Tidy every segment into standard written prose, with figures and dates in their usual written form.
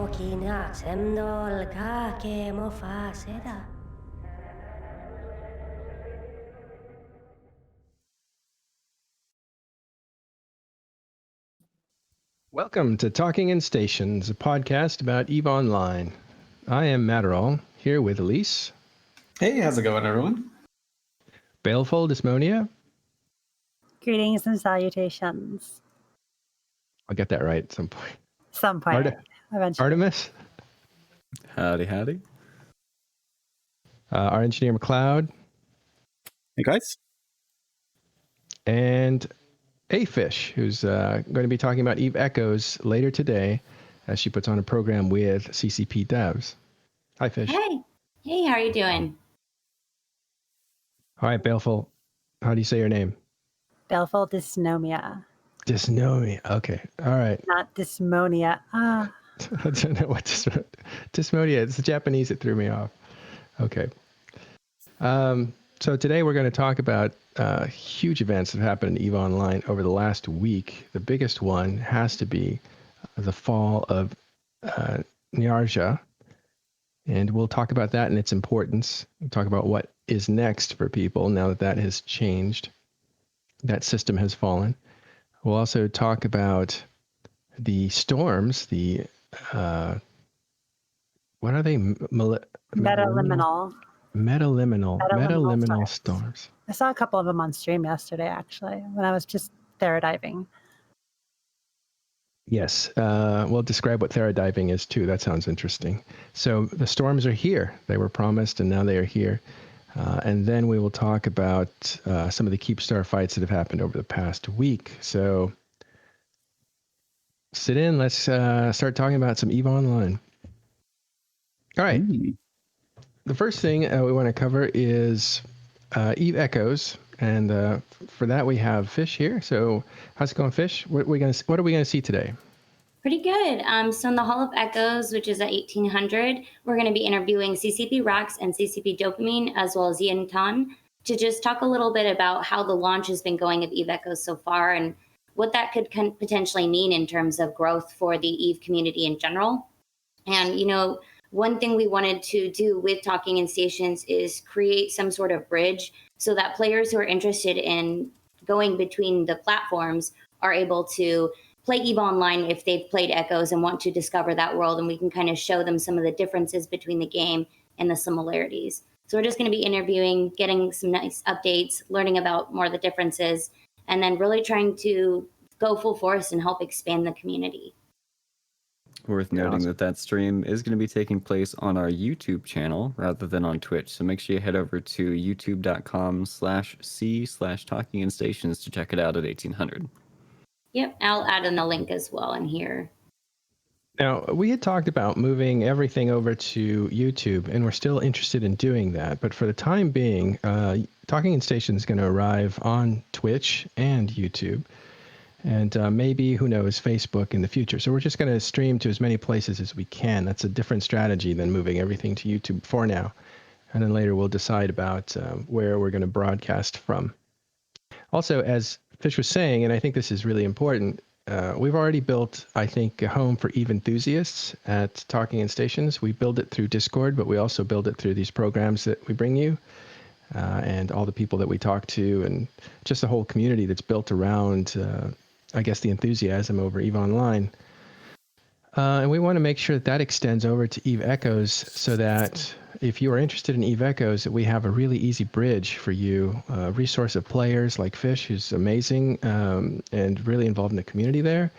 kina semdol ka ke mo fa seda. Welcome to Talking in Stations, a podcast about EVE Online. I am Matterall, here with Elise. Hey, how's it going, everyone? Baleful Dysmonia. Greetings and salutations. I'll get that right at some point. Eventually. Artemis. Howdy, howdy. Our engineer McLeod. Hey, guys. And A-Fish, who's going to be talking about EVE Echoes later today as she puts on a program with CCP devs. Hi, Fish. Hey, how are you doing? All right, Baleful. How do you say your name? Baleful Dysnomia. Dysnomia. Okay. All right. Not dysmonia. I don't know what dysmonia. It's the Japanese that threw me off. Okay. So today we're going to talk about huge events that happened in EVE Online over the last week. The biggest one has to be the fall of Niarja. And we'll talk about that and its importance. We'll talk about what is next for people now that that has changed. That system has fallen. We'll also talk about the storms, the what are they? Metaliminal storms. I saw a couple of them on stream yesterday, actually, when I was just theradiving. Yes. We'll describe what theradiving is, too. That sounds interesting. So the storms are here. They were promised, and now they are here. And then we will talk about some of the Keepstar fights that have happened over the past week. So sit in. Let's start talking about some EVE Online. All right. The first thing we want to cover is EVE Echoes. And for that, we have Fish here. So how's it going, Fish? What are we going to see today? Pretty good. So in the Hall of Echoes, which is at 1800, we're going to be interviewing CCP Rax and CCP Dopamine, as well as Yin Tan, to just talk a little bit about how the launch has been going of EVE Echoes so far and what that could potentially mean in terms of growth for the EVE community in general. And, one thing we wanted to do with Talking in Stations is create some sort of bridge so that players who are interested in going between the platforms are able to play EVE Online if they've played Echoes and want to discover that world, and we can kind of show them some of the differences between the game and the similarities. So we're just going to be interviewing, getting some nice updates, learning about more of the differences, and then really trying to go full force and help expand the community. Worth noting that stream is going to be taking place on our YouTube channel rather than on Twitch. So make sure you head over to youtube.com/c/talkinginstations to check it out at 1800. Yep, I'll add in the link as well in here. Now, we had talked about moving everything over to YouTube, and we're still interested in doing that. But for the time being, Talking in Stations is going to arrive on Twitch and YouTube. And maybe, who knows, Facebook in the future. So we're just going to stream to as many places as we can. That's a different strategy than moving everything to YouTube for now. And then later we'll decide about where we're going to broadcast from. Also, as Fish was saying, and I think this is really important, we've already built, I think, a home for EVE enthusiasts at Talking in Stations. We build it through Discord, but we also build it through these programs that we bring you. And all the people that we talk to, and just the whole community that's built around I guess the enthusiasm over EVE Online. And we want to make sure that extends over to EVE Echoes so that if you are interested in EVE Echoes, that we have a really easy bridge for you, a resource of players like Fish, who's amazing and really involved in the community there.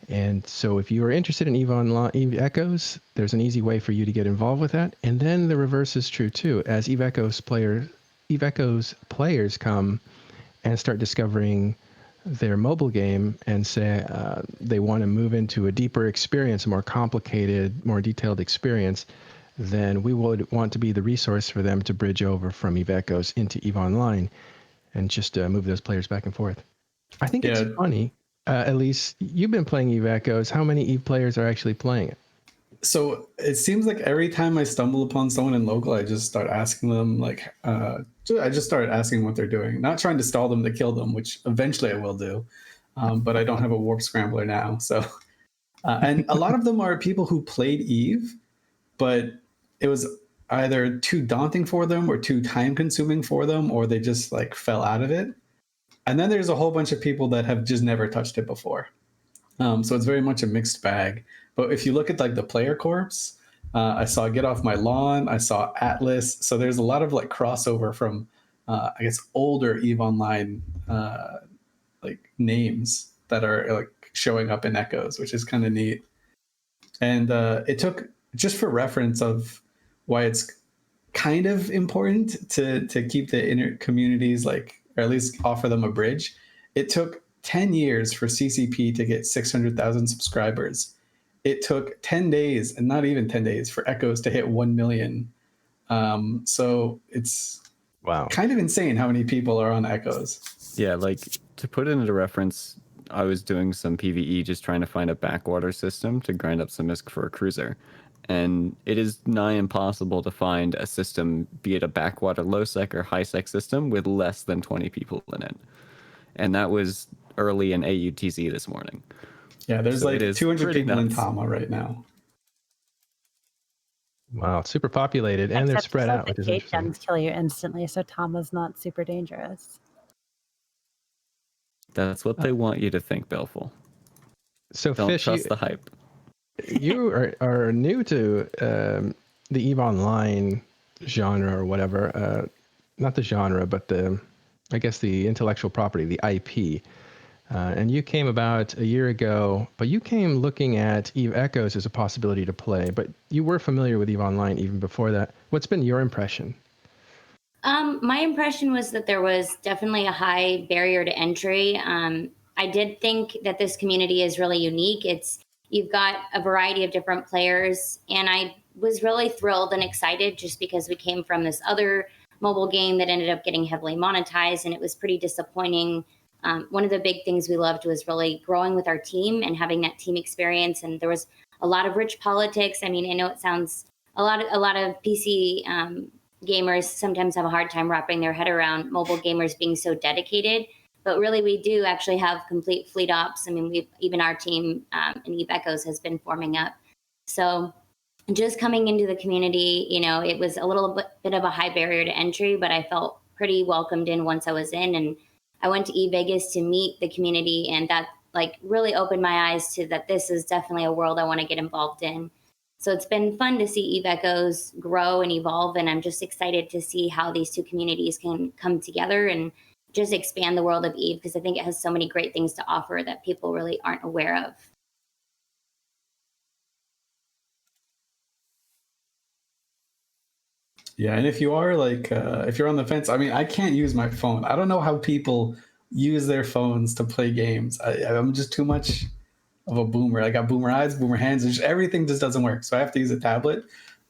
And so if you are interested in EVE Online, EVE Echoes, there's an easy way for you to get involved with that. And then the reverse is true too. As EVE Echoes players come and start discovering their mobile game and say they want to move into a deeper experience, a more complicated, more detailed experience, then we would want to be the resource for them to bridge over from EVE Echoes into EVE Online and just move those players back and forth. I think it's funny. At least you've been playing EVE Echoes. How many EVE players are actually playing it? So it seems like every time I stumble upon someone in local, I just start asking them, I just started asking what they're doing, not trying to stall them to kill them, which eventually I will do. But I don't have a warp scrambler now. So And a lot of them are people who played Eve, but it was either too daunting for them or too time consuming for them, or they just like fell out of it. And then there's a whole bunch of people that have just never touched it before. So it's very much a mixed bag. But if you look at like the player corps, I saw Get Off My Lawn, I saw Atlas. So there's a lot of like crossover from, I guess, older Eve Online like names that are like showing up in Echoes, which is kind of neat. And it took, just for reference of why it's kind of important to keep the inner communities like, or at least offer them a bridge. It took 10 years for CCP to get 600,000 subscribers. It took 10 days, and not even 10 days, for Echoes to hit 1 million. So it's Wow. kind of insane how many people are on Echoes. Yeah, like to put it into reference, I was doing some PvE just trying to find a backwater system to grind up some ISK for a cruiser. And it is nigh impossible to find a system, be it a backwater low sec or high sec system, with less than 20 people in it. And that was early in AUTZ this morning. Yeah, there's So like it is 200 pretty people in nuts. Tama right now. Wow, it's super populated, and they're Except spread it says out, which that is gate interesting. gens kill you instantly, so Tama's not super dangerous. That's what they want you to think, Belful. So, Don't Fish, trust the hype. you are new to the EVE Online genre or whatever. Not the genre, but I guess the intellectual property, the IP. And you came about a year ago, but you came looking at EVE Echoes as a possibility to play, but you were familiar with EVE Online even before that. What's been your impression? My impression was that there was definitely a high barrier to entry. I did think that this community is really unique. You've got a variety of different players, and I was really thrilled and excited just because we came from this other mobile game that ended up getting heavily monetized, and it was pretty disappointing. One of the big things we loved was really growing with our team and having that team experience, and there was a lot of rich politics. I mean, I know it sounds a lot of PC gamers sometimes have a hard time wrapping their head around mobile gamers being so dedicated, but really we do actually have complete fleet ops. I mean, even our team in Eve Echoes has been forming up. So just coming into the community, it was a little bit of a high barrier to entry, but I felt pretty welcomed in once I was in. And I went to Eve Vegas to meet the community, and that like really opened my eyes to that this is definitely a world I want to get involved in. So it's been fun to see Eve Echoes grow and evolve, and I'm just excited to see how these two communities can come together and just expand the world of Eve, because I think it has so many great things to offer that people really aren't aware of. Yeah, and if you are like, if you're on the fence, I mean, I can't use my phone. I don't know how people use their phones to play games. I'm just too much of a boomer. I got boomer eyes, boomer hands. Everything just doesn't work. So I have to use a tablet.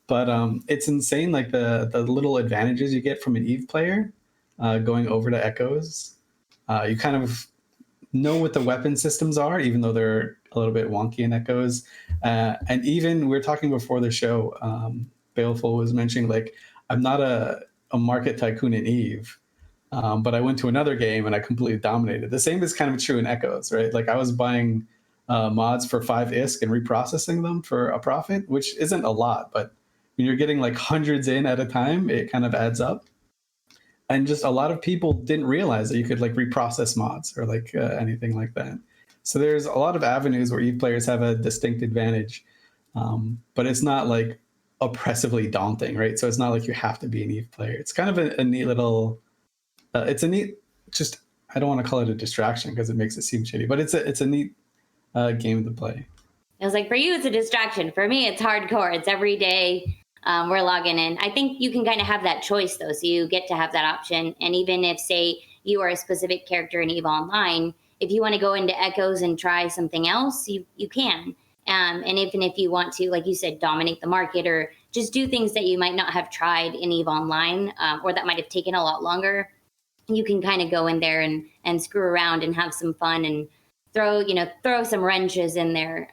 But it's insane, like the little advantages you get from an Eve player going over to Echoes. You kind of know what the weapon systems are, even though they're a little bit wonky in Echoes. And even we were talking before the show, Baleful was mentioning, like, I'm not a market tycoon in Eve, but I went to another game and I completely dominated. The same is kind of true in Echoes, right? Like I was buying mods for 5 ISK and reprocessing them for a profit, which isn't a lot, but when you're getting like hundreds in at a time, it kind of adds up. And just a lot of people didn't realize that you could like reprocess mods or like anything like that. So there's a lot of avenues where Eve players have a distinct advantage, but it's not like oppressively daunting, right? So it's not like you have to be an Eve player. It's kind of a neat little, it's a neat, just, I don't want to call it a distraction because it makes it seem shitty, but it's a neat game to play. It was like, for you, it's a distraction. For me, it's hardcore. It's every day we're logging in. I think you can kind of have that choice, though. So you get to have that option. And even if, say, you are a specific character in EVE Online, if you want to go into Echoes and try something else, you can. And even if you want to, like you said, dominate the market or just do things that you might not have tried in EVE Online or that might have taken a lot longer, you can kind of go in there and screw around and have some fun and throw some wrenches in there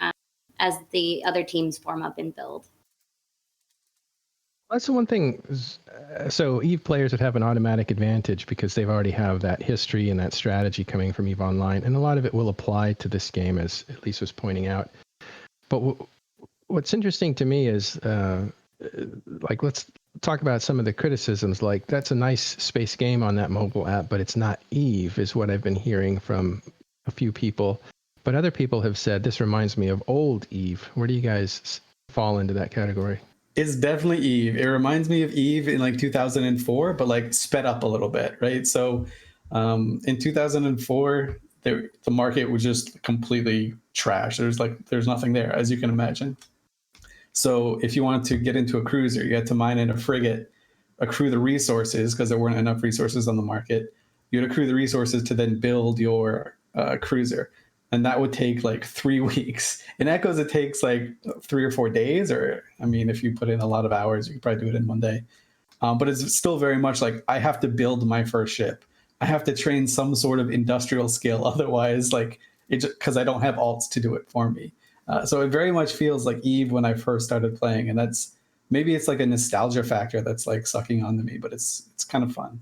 as the other teams form up and build. That's the one thing. So EVE players would have an automatic advantage because they've already have that history and that strategy coming from EVE Online, and a lot of it will apply to this game, as Elise was pointing out. But what's interesting to me is, like, let's talk about some of the criticisms. Like, that's a nice space game on that mobile app, but it's not Eve, is what I've been hearing from a few people. But other people have said this reminds me of old Eve. Where do you guys fall into that category? It's definitely Eve. It reminds me of Eve in like 2004, but like sped up a little bit, right? So in 2004, the market was just completely trash. There's nothing there, as you can imagine. So if you wanted to get into a cruiser, you had to mine in a frigate, accrue the resources because there weren't enough resources on the market. You'd accrue the resources to then build your cruiser. And that would take like 3 weeks. In Echoes, it takes like 3 or 4 days, or I mean, if you put in a lot of hours, you could probably do it in one day. But it's still very much like I have to build my first ship. I have to train some sort of industrial skill. Otherwise, like it just because I don't have alts to do it for me. So it very much feels like Eve when I first started playing, and that's maybe it's like a nostalgia factor that's like sucking onto me, but it's kind of fun.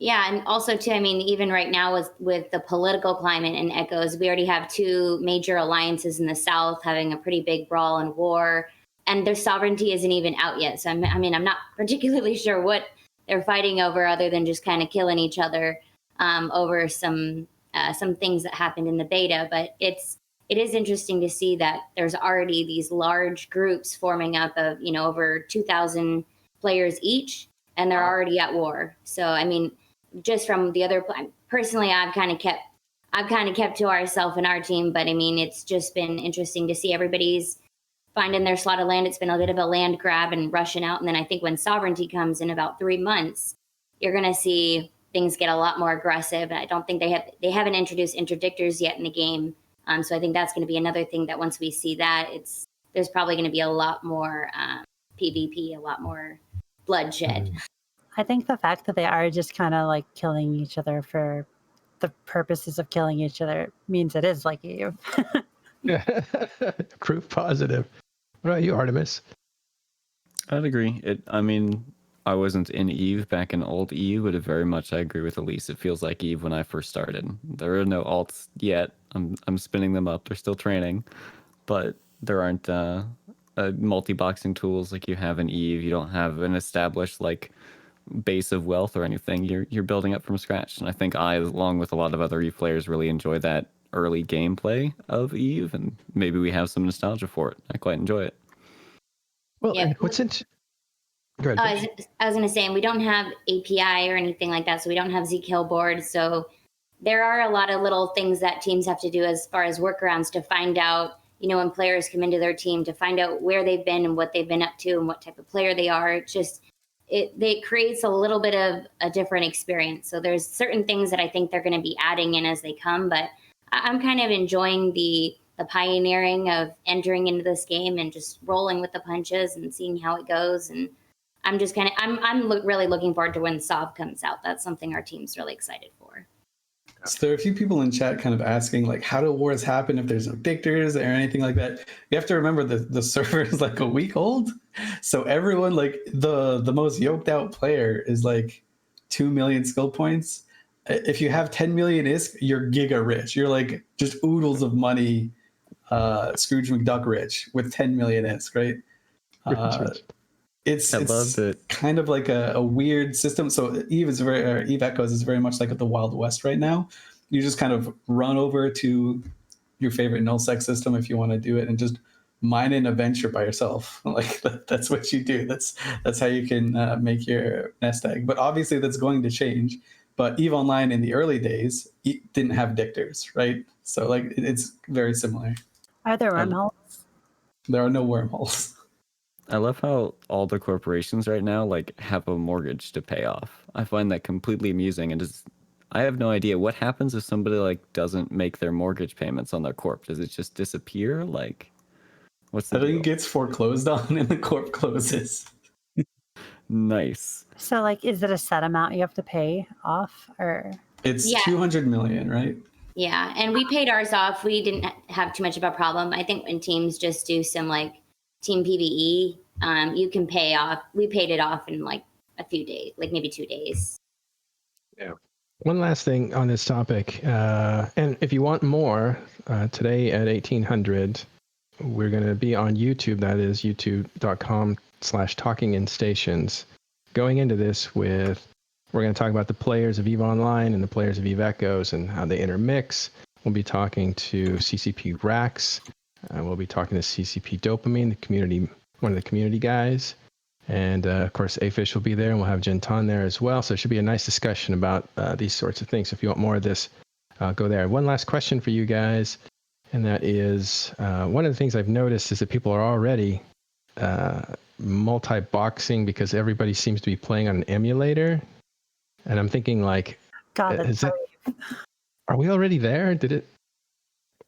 Yeah, and also too, I mean, even right now with the political climate in Echoes, we already have two major alliances in the South having a pretty big brawl and war, and their sovereignty isn't even out yet. So I'm not particularly sure what they're fighting over, other than just kind of killing each other over some things that happened in the beta. But it is interesting to see that there's already these large groups forming up of over 2,000 players each, and they're already at war. So I mean, just from the other personally, I've kind of kept to ourselves and our team, but I mean, it's just been interesting to see everybody's finding their slot of land. It's been a bit of a land grab and rushing out. And then I think when sovereignty comes in about 3 months, you're going to see things get a lot more aggressive. I don't think they haven't introduced interdictors yet in the game. So I think that's going to be another thing that once we see that, there's probably going to be a lot more PvP, a lot more bloodshed. I think the fact that they are just kind of like killing each other for the purposes of killing each other means it is like Eve. Proof positive. What about you, Artemis? I'd agree. I mean, I wasn't in Eve back in old Eve, but very much I agree with Elise. It feels like Eve when I first started. There are no alts yet. I'm spinning them up. They're still training, but there aren't multi-boxing tools like you have in Eve. You don't have an established like base of wealth or anything. You're building up from scratch, and I think I, along with a lot of other Eve players, really enjoy that early gameplay of Eve, and maybe we have some nostalgia for it. I quite enjoy it. Well, Yeah. what's in? Go ahead. I was going to say, and we don't have API or anything like that, so we don't have zkill boards. So there are a lot of little things that teams have to do as far as workarounds to find out, when players come into their team, to find out where they've been and what they've been up to and what type of player they are. It creates a little bit of a different experience. So there's certain things that I think they're going to be adding in as they come, but I'm kind of enjoying the pioneering of entering into this game and just rolling with the punches and seeing how it goes. And I'm just really looking forward to when Sov comes out. That's something our team's really excited for. So there are a few people in chat kind of asking, like, how do wars happen if there's no dictators or anything like that? You have to remember the server is like a week old. So everyone, like the most yoked out player is like 2 million skill points. If you have 10 million ISK, you're giga rich. You're like just oodles of money, Scrooge McDuck rich with 10 million ISK, right? It's loved it. Kind of like a weird system. So Eve Echoes is very much like the Wild West right now. You just kind of run over to your favorite nullsec system if you want to do it, and just mine in a venture by yourself. Like that's what you do. That's how you can make your nest egg. But obviously that's going to change. But Eve Online in the early days didn't have dictors, right? So like it's very similar. Are there wormholes? There are no wormholes. I love how all the corporations right now like have a mortgage to pay off. I find that completely amusing, and I have no idea what happens if somebody like doesn't make their mortgage payments on their corp. Does it just disappear? Like, what's the I think deal? it gets foreclosed on and the corp closes. Nice. So like, is it a set amount you have to pay off, or? It's Yeah. 200 million, right? Yeah, and we paid ours off. We didn't have too much of a problem. I think when teams just do some like team PvE, you can pay off. We paid it off in like a few days, like maybe 2 days. Yeah. One last thing on this topic, and if you want more, today at 1800, we're going to be on YouTube. That is youtube.com/talkinginstations. Going into this we're going to talk about the players of EVE Online and the players of EVE Echoes and how they intermix. We'll be talking to CCP Rax. We'll be talking to CCP Dopamine, one of the community guys. And, of course, Afish will be there, and we'll have Jintan there as well. So it should be a nice discussion about these sorts of things. If you want more of this, go there. One last question for you guys, and that is one of the things I've noticed is that people are already multi-boxing because everybody seems to be playing on an emulator. And I'm thinking, like, God, that's are we already there?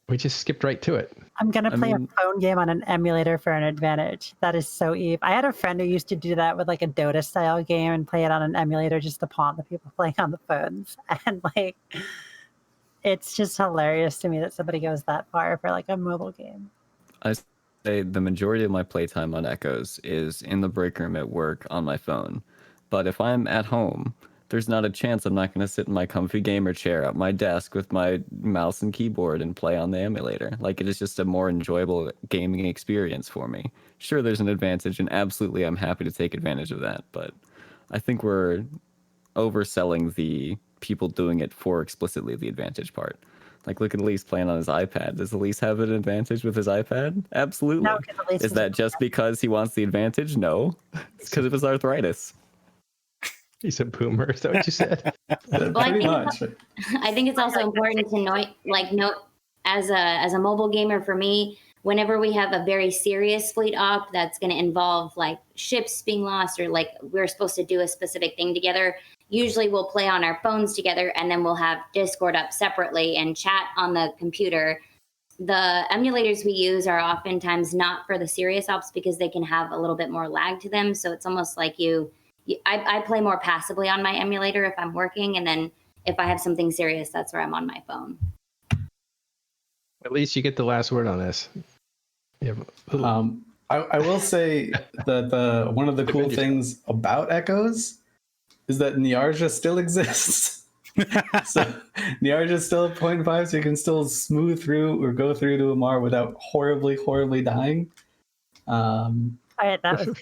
We just skipped right to it. I'm going to play a phone game on an emulator for an advantage. That is so EVE. I had a friend who used to do that with like a Dota style game and play it on an emulator just to pawn the people playing on the phones. And like, it's just hilarious to me that somebody goes that far for like a mobile game. I say the majority of my playtime on Echoes is in the break room at work on my phone. But if I'm at home, there's not a chance I'm not going to sit in my comfy gamer chair at my desk with my mouse and keyboard and play on the emulator. Like, it is just a more enjoyable gaming experience for me. Sure, there's an advantage, and absolutely I'm happy to take advantage of that, but I think we're overselling the people doing it for explicitly the advantage part. Like, look at Elise playing on his iPad. Does Elise have an advantage with his iPad? Absolutely. No, is that just because he wants the advantage? No. It's because of his arthritis. He's a boomer. Is that what you said? Well, I think it's also important to note as a mobile gamer, for me, whenever we have a very serious fleet op that's going to involve like ships being lost or like we're supposed to do a specific thing together, usually we'll play on our phones together and then we'll have Discord up separately and chat on the computer. The emulators we use are oftentimes not for the serious ops because they can have a little bit more lag to them. So it's almost like I play more passively on my emulator if I'm working, and then if I have something serious, that's where I'm on my phone. At least you get the last word on this. Yeah. I will say that one of the cool things about Echoes is that Niarja still exists. So Niarja is still at 0.5, so you can still smooth through or go through to Amar without horribly dying. All right, that was funny.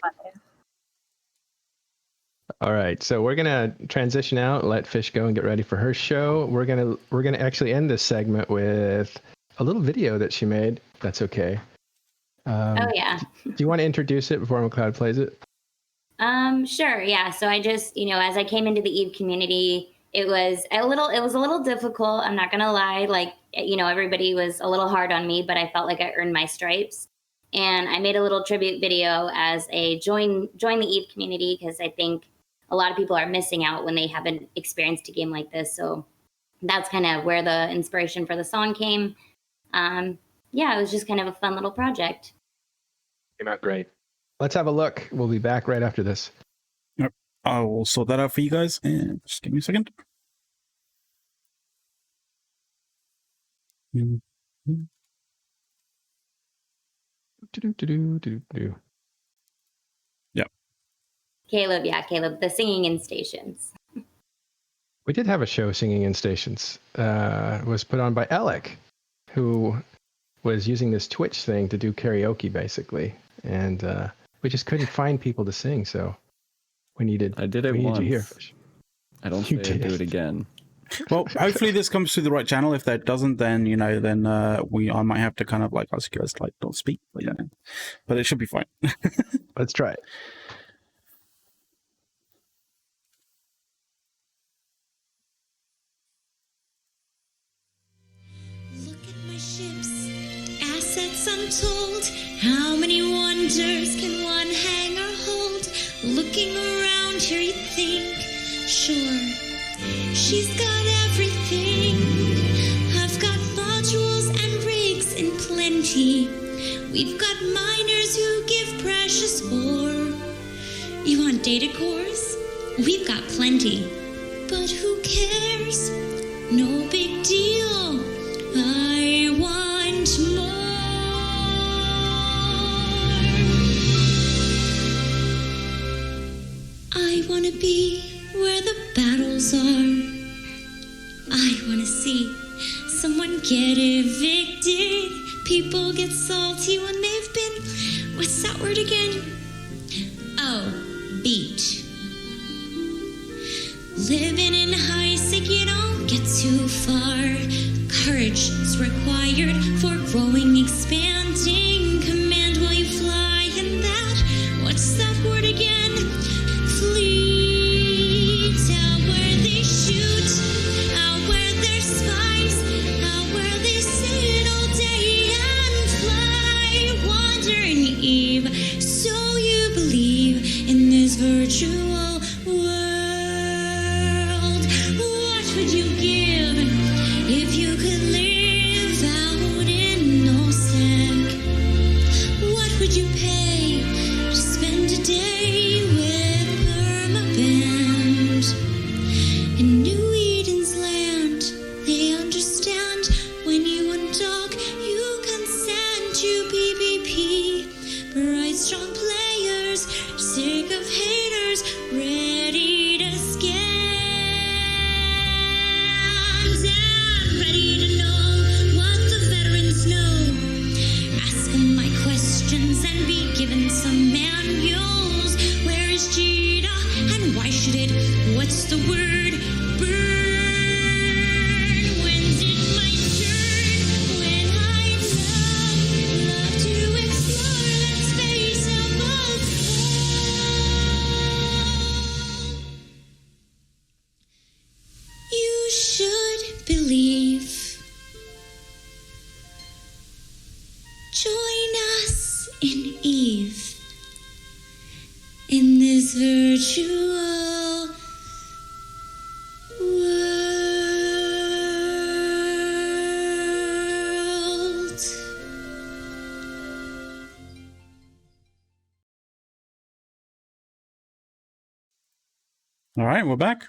All right, so we're gonna transition out, let Fish go and get ready for her show. We're gonna actually end this segment with a little video that she made. That's okay. Oh yeah. Do you want to introduce it before McLeod plays it? Sure. Yeah. So I just, as I came into the EVE community, it was a little difficult. I'm not gonna lie. Like, everybody was a little hard on me, but I felt like I earned my stripes. And I made a little tribute video as a join the EVE community because I think a lot of people are missing out when they haven't experienced a game like this. So that's kind of where the inspiration for the song came. It was just kind of a fun little project. Came out great. Let's have a look. We'll be back right after this. Yep. I will sort that out for you guys. And just give me a second. Mm-hmm. Yep. Caleb, the singing in stations. We did have a show, Singing in Stations. It was put on by Alec, who was using this Twitch thing to do karaoke, basically. And we just couldn't find people to sing, so I did it once. You here, Fish. I don't think I'd do it again. Well, hopefully this comes to the right channel. If that doesn't, then I might have to kind of like ask you guys like don't speak, but it should be fine. Let's try it. Look at my ships, assets untold. How many wonders can one hang or hold? Looking around here, you think, sure, she's got everything. I've got modules and rigs in plenty. We've got miners who give precious ore. You want data cores? We've got plenty. But who cares? No big deal. I want more. I want to be where the battles are. I want to see someone get evicted, People get salty when they've been, what's that word again? Oh, beat. Living in high sec, you don't get too far. Courage is required for growing, expanding. Command while you fly, and that, what's that word again? Fleet. Out where they shoot, out where there's spies, out where they sit all day and fly. Wandering Eve, so you believe in this virtual world. What would you give if you could live out in no sec? What would you pay to spend a day with Permaband? In New Eden's land, they understand when you undock, you consent to PvP. Bright, strong players, sick of haters, ready to scan. And ready to know what the veterans know. Ask them my questions and be given some manuals. Where is Jada and why should it? What's the word? Burn. When's it my turn? When I love to explore that space above. You should believe. Join us in Eve in this virtual world. All right, we're back.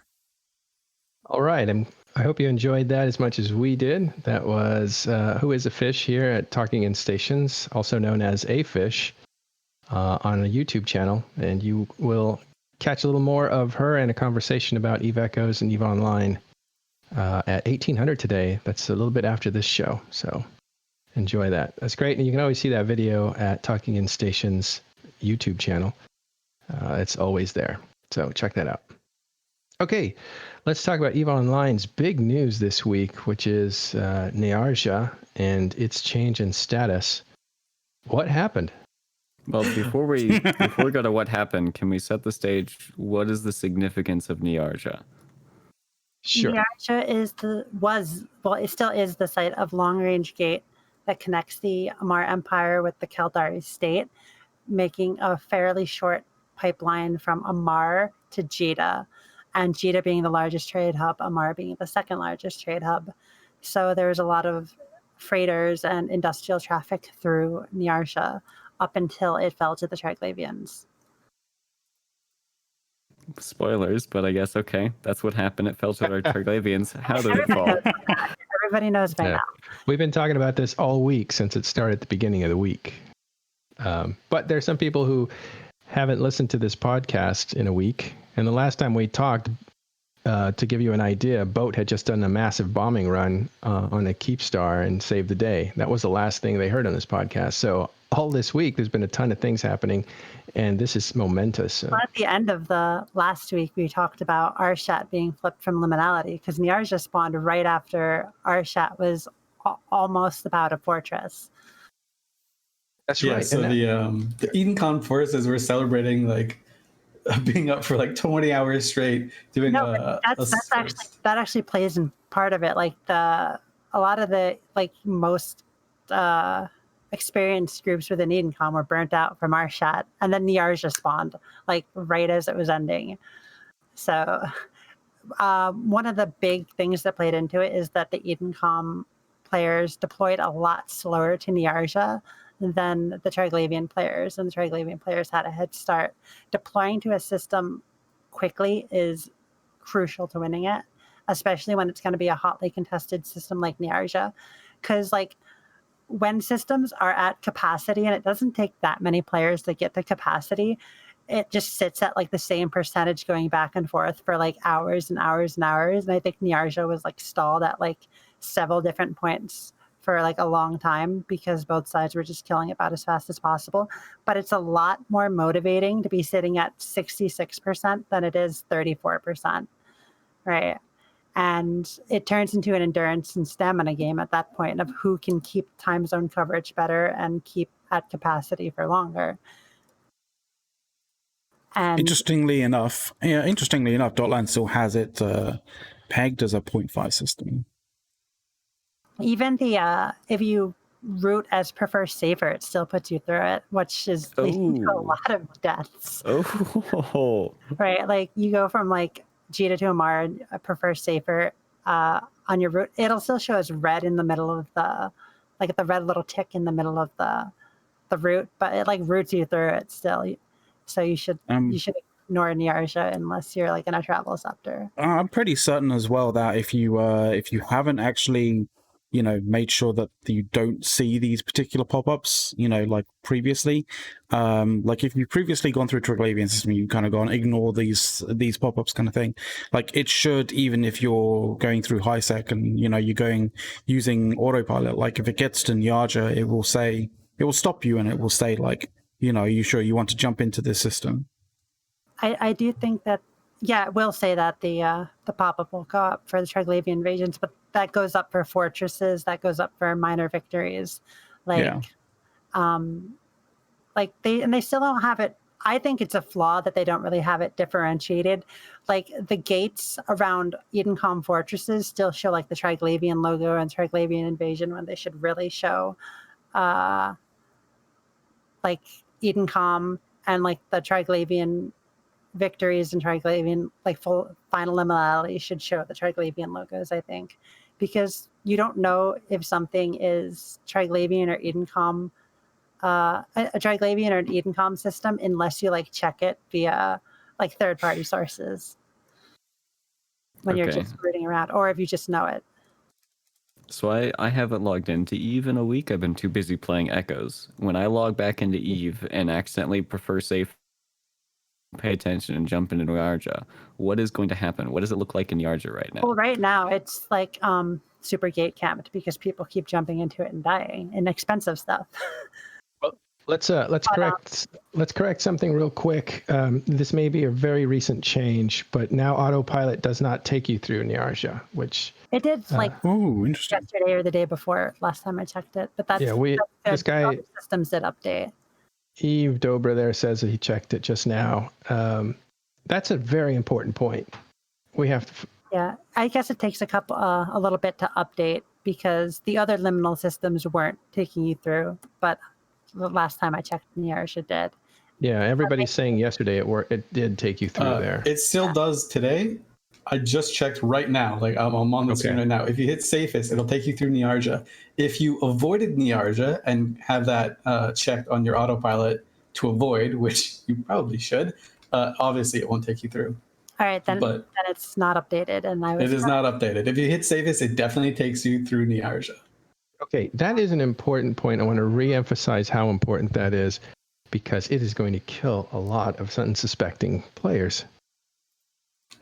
All right, I hope you enjoyed that as much as we did. That was Who is a Fish here at Talking in Stations, also known as A Fish, on a YouTube channel. And you will catch a little more of her and a conversation about Eve Echoes and Eve Online at 1800 today. That's a little bit after this show, so enjoy that. That's great, and you can always see that video at Talking in Stations YouTube channel. It's always there, so check that out. Okay, let's talk about EVE Online's big news this week, which is Niarja and its change in status. What happened? Well, before we go to what happened, can we set the stage? What is the significance of Niarja? Sure. Niarja it still is the site of long-range gate that connects the Amar Empire with the Kaldari state, making a fairly short pipeline from Amar to Jeda, and Jeda being the largest trade hub, Amar being the second largest trade hub. So there's a lot of freighters and industrial traffic through Niarja up until it fell to the Triglavians. Spoilers, but I guess, okay, that's what happened. It fell to our Triglavians. How did it fall? Everybody knows by now. We've been talking about this all week since it started at the beginning of the week. But there's some people who haven't listened to this podcast in a week. And the last time we talked, to give you an idea, Boat had just done a massive bombing run on a Keepstar and saved the day. That was the last thing they heard on this podcast. So all this week, there's been a ton of things happening, and this is momentous. Well, at the end of the last week, we talked about Arshat being flipped from liminality, because Niarja spawned right after Arshat was almost about a fortress. That's Yeah, right. so the EdenCon forces were celebrating like being up for like 20 hours straight doing that actually plays in part of it. Like a lot of the most experienced groups within EdenCon were burnt out from Arshat, and then Niarja spawned like right as it was ending. So one of the big things that played into it is that the EdenCon players deployed a lot slower to Niarja than the Triglavian players, and the Triglavian players had a head start. Deploying to a system quickly is crucial to winning it, especially when it's going to be a hotly contested system like Niarja, because like when systems are at capacity, and it doesn't take that many players to get to capacity, it just sits at like the same percentage going back and forth for like hours and hours and hours. And I think Niarja was like stalled at like several different points for like a long time because both sides were just killing it about as fast as possible. But it's a lot more motivating to be sitting at 66% than it is 34%, right? And it turns into an endurance and stamina game at that point of who can keep time zone coverage better and keep at capacity for longer. And Interestingly enough, Dotland still has it pegged as a 0.5 system. even the if you root as prefer safer, it still puts you through it, which is leading to a lot of deaths. Oh, Right, like you go from like Jita to Amar, prefer safer on your route. It'll still show as red in the middle of the, like the red little tick in the middle of the route, but it like roots you through it still. So you should ignore Niarja unless you're like in a travel scepter. I'm pretty certain as well that if you haven't actually, made sure that you don't see these particular pop-ups, like previously, like if you've previously gone through Triglavian system, you kind of gone ignore these pop-ups kind of thing. Like it should, even if you're going through high sec and you're going using autopilot, like if it gets to Niarja, it will stop you and it will say like, you sure you want to jump into this system? I do think that, yeah, it will say that the pop-up will go up for the Triglavian invasions, but that goes up for fortresses, that goes up for minor victories. Like, like they still don't have it. I think it's a flaw that they don't really have it differentiated. Like the gates around Edencom fortresses still show like the Triglavian logo and Triglavian invasion when they should really show like Edencom and like the Triglavian victories and Triglavian like full final liminality should show the Triglavian logos, I think, because you don't know if something is Triglavian or Edencom, a Triglavian or an Edencom system unless you like check it via like third-party sources when you're just rooting around, or if you just know it. So I haven't logged into Eve in a week. I've been too busy playing Echoes. When I log back into Eve and accidentally prefer safe, pay attention and jump into Niarja, what is going to happen? What does it look like in Niarja right now? Well, right now it's like super gate camped because people keep jumping into it and dying in expensive stuff. Well, let's correct something real quick. This may be a very recent change, but now autopilot does not take you through Niarja, which it did like interesting. Yesterday or the day before last time I checked it. But that's this guy systems did update. Eve Dobra there says that he checked it just now. That's a very important point. We have to. Yeah, I guess it takes a little bit to update because the other liminal systems weren't taking you through, but the last time I checked, Niarja did. Yeah, everybody's saying yesterday it did take you through there. It still does today. I just checked right now. Like I'm on the screen right now. If you hit safest, it'll take you through Niarja. If you avoided Niarja and have that checked on your autopilot to avoid, which you probably should, obviously it won't take you through. All right, then it's not updated, and it is not updated. If you hit safest, it definitely takes you through Niarja. Okay, that is an important point. I want to re-emphasize how important that is because it is going to kill a lot of unsuspecting players.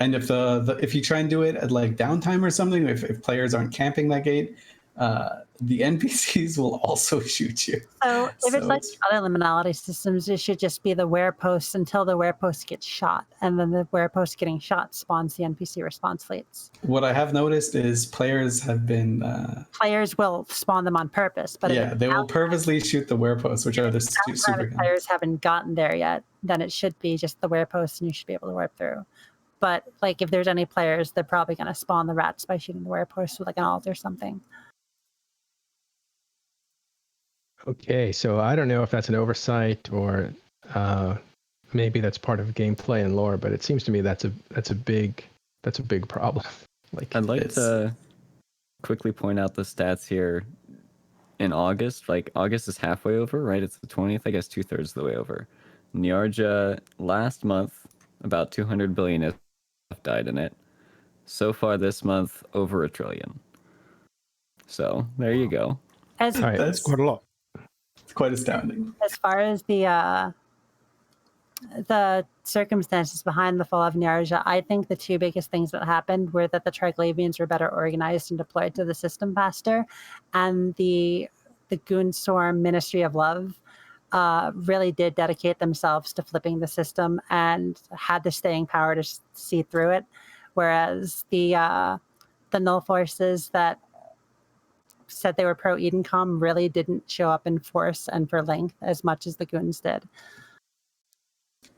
And if you try and do it at like downtime or something, if players aren't camping that gate, the NPCs will also shoot you. So if it's like other liminality systems, it should just be the wear post until the wear post gets shot, and then the wear post getting shot spawns the NPC response fleets. What I have noticed is players have been players will spawn them on purpose, but they will purposely shoot the wear posts, which are the super guns. Players haven't gotten there yet, then it should be just the wear post, and you should be able to warp through. But like if there's any players, they're probably going to spawn the rats by shooting the wear post with like an alt or something. Okay, so I don't know if that's an oversight or maybe that's part of gameplay and lore, but it seems to me that's a big problem. Like I'd like to quickly point out the stats here. In August, like August is halfway over, right? It's the 20th, I guess 2/3 of the way over. Niarja last month, about 200 billion died in it. So far this month, over 1 trillion. So there you go. That's quite a lot. It's quite astounding. As far as the the circumstances behind the fall of Niarja, I think the two biggest things that happened were that the Triglavians were better organized and deployed to the system faster, and the Goon Swarm Ministry of Love really did dedicate themselves to flipping the system and had the staying power to see through it, whereas the Null Forces that said they were pro Edencom really didn't show up in force and for length as much as the Goons did.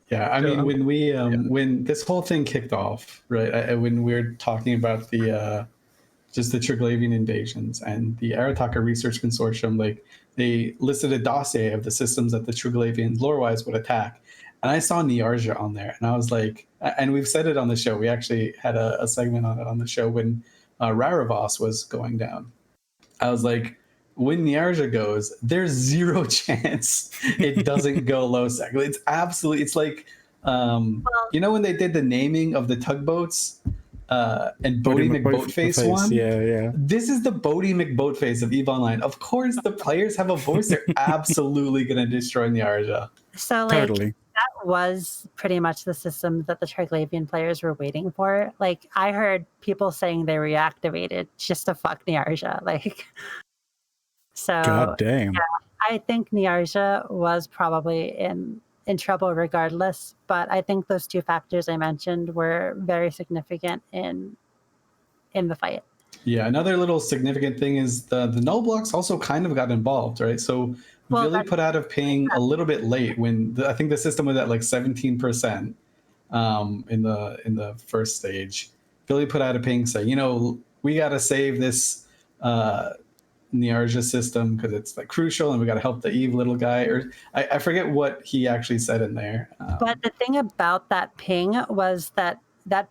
Yeah, I mean, when we when this whole thing kicked off, right? When we were talking about the just the Triglavian invasions and the Arataka Research Consortium, like they listed a dossier of the systems that the Triglavians lore-wise would attack, and I saw Niarja on there, and I was like, and we've said it on the show. We actually had a segment on it on the show when Raravos was going down. I was like, when Niarja goes, there's zero chance it doesn't go low sec. It's absolutely, it's like, you know, when they did the naming of the tugboats and Bodie McBoatface one? Yeah. This is the Bodie McBoatface of EVE Online. Of course, the players have a voice. They're absolutely going to destroy Niarja. So, like, Totally. that was pretty much the system that the Triglavian players were waiting for. Like, I heard people saying they reactivated just to fuck Niarja. Like, so God damn. yeah, I think Niarja was probably in trouble regardless, but I think those two factors I mentioned were very significant in the fight. Yeah, another little significant thing is the null blocks also kind of got involved, right? So Billy put out a ping a little bit late when I think the system was at like 17% in the first stage. Billy put out a ping saying, you know, we got to save this Niarja system because it's like crucial, and we got to help the Eve little guy. Or I forget what he actually said in there. But the thing about that ping was that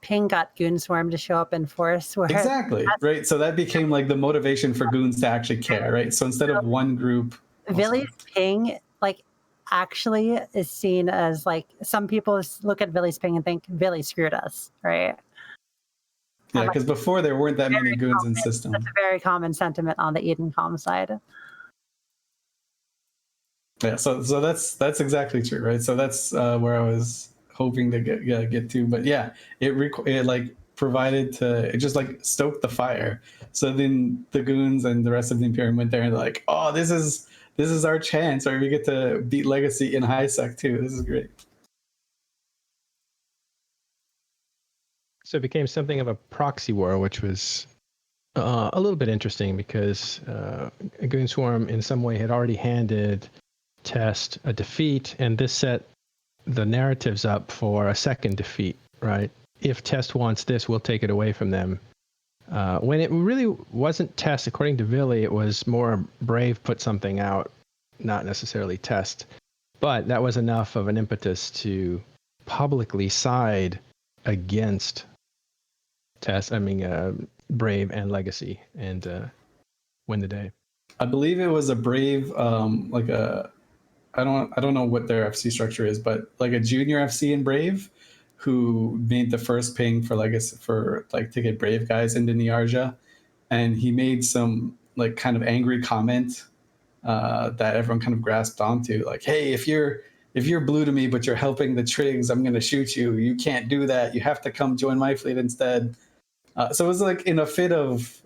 ping got Goon Swarm to show up in force. Exactly, right? So that became like the motivation for goons to actually care, right? So instead of one group... Billy's ping, like, actually is seen as, like, some people look at Billy's ping and think, Billy screwed us, right? Yeah, because before there weren't that many goons in system. That's a very common sentiment on the Edencom side. Yeah, so that's exactly true, right? So that's where I was hoping to get to, but yeah, it like provided to, it just like stoked the fire. So then the goons and the rest of the Imperium went there and they're like, oh, this is our chance, right? We get to beat Legacy in high sec too. This is great. So it became something of a proxy war, which was a little bit interesting because Goon Swarm in some way had already handed Test a defeat, and this set the narratives up for a second defeat, right? If Test wants this, we'll take it away from them. When it really wasn't Test, according to Villy, it was more Brave put something out, not necessarily Test. But that was enough of an impetus to publicly side against Brave and Legacy and win the day. I believe it was a Brave, I don't know what their FC structure is, but like a junior FC in Brave who made the first ping for Legacy to get Brave guys into Niarja, and he made some like kind of angry comment that everyone kind of grasped onto, like, hey, if you're blue to me but you're helping the Trigs, I'm gonna shoot you. You can't do that. You have to come join my fleet instead. So it was like in a fit of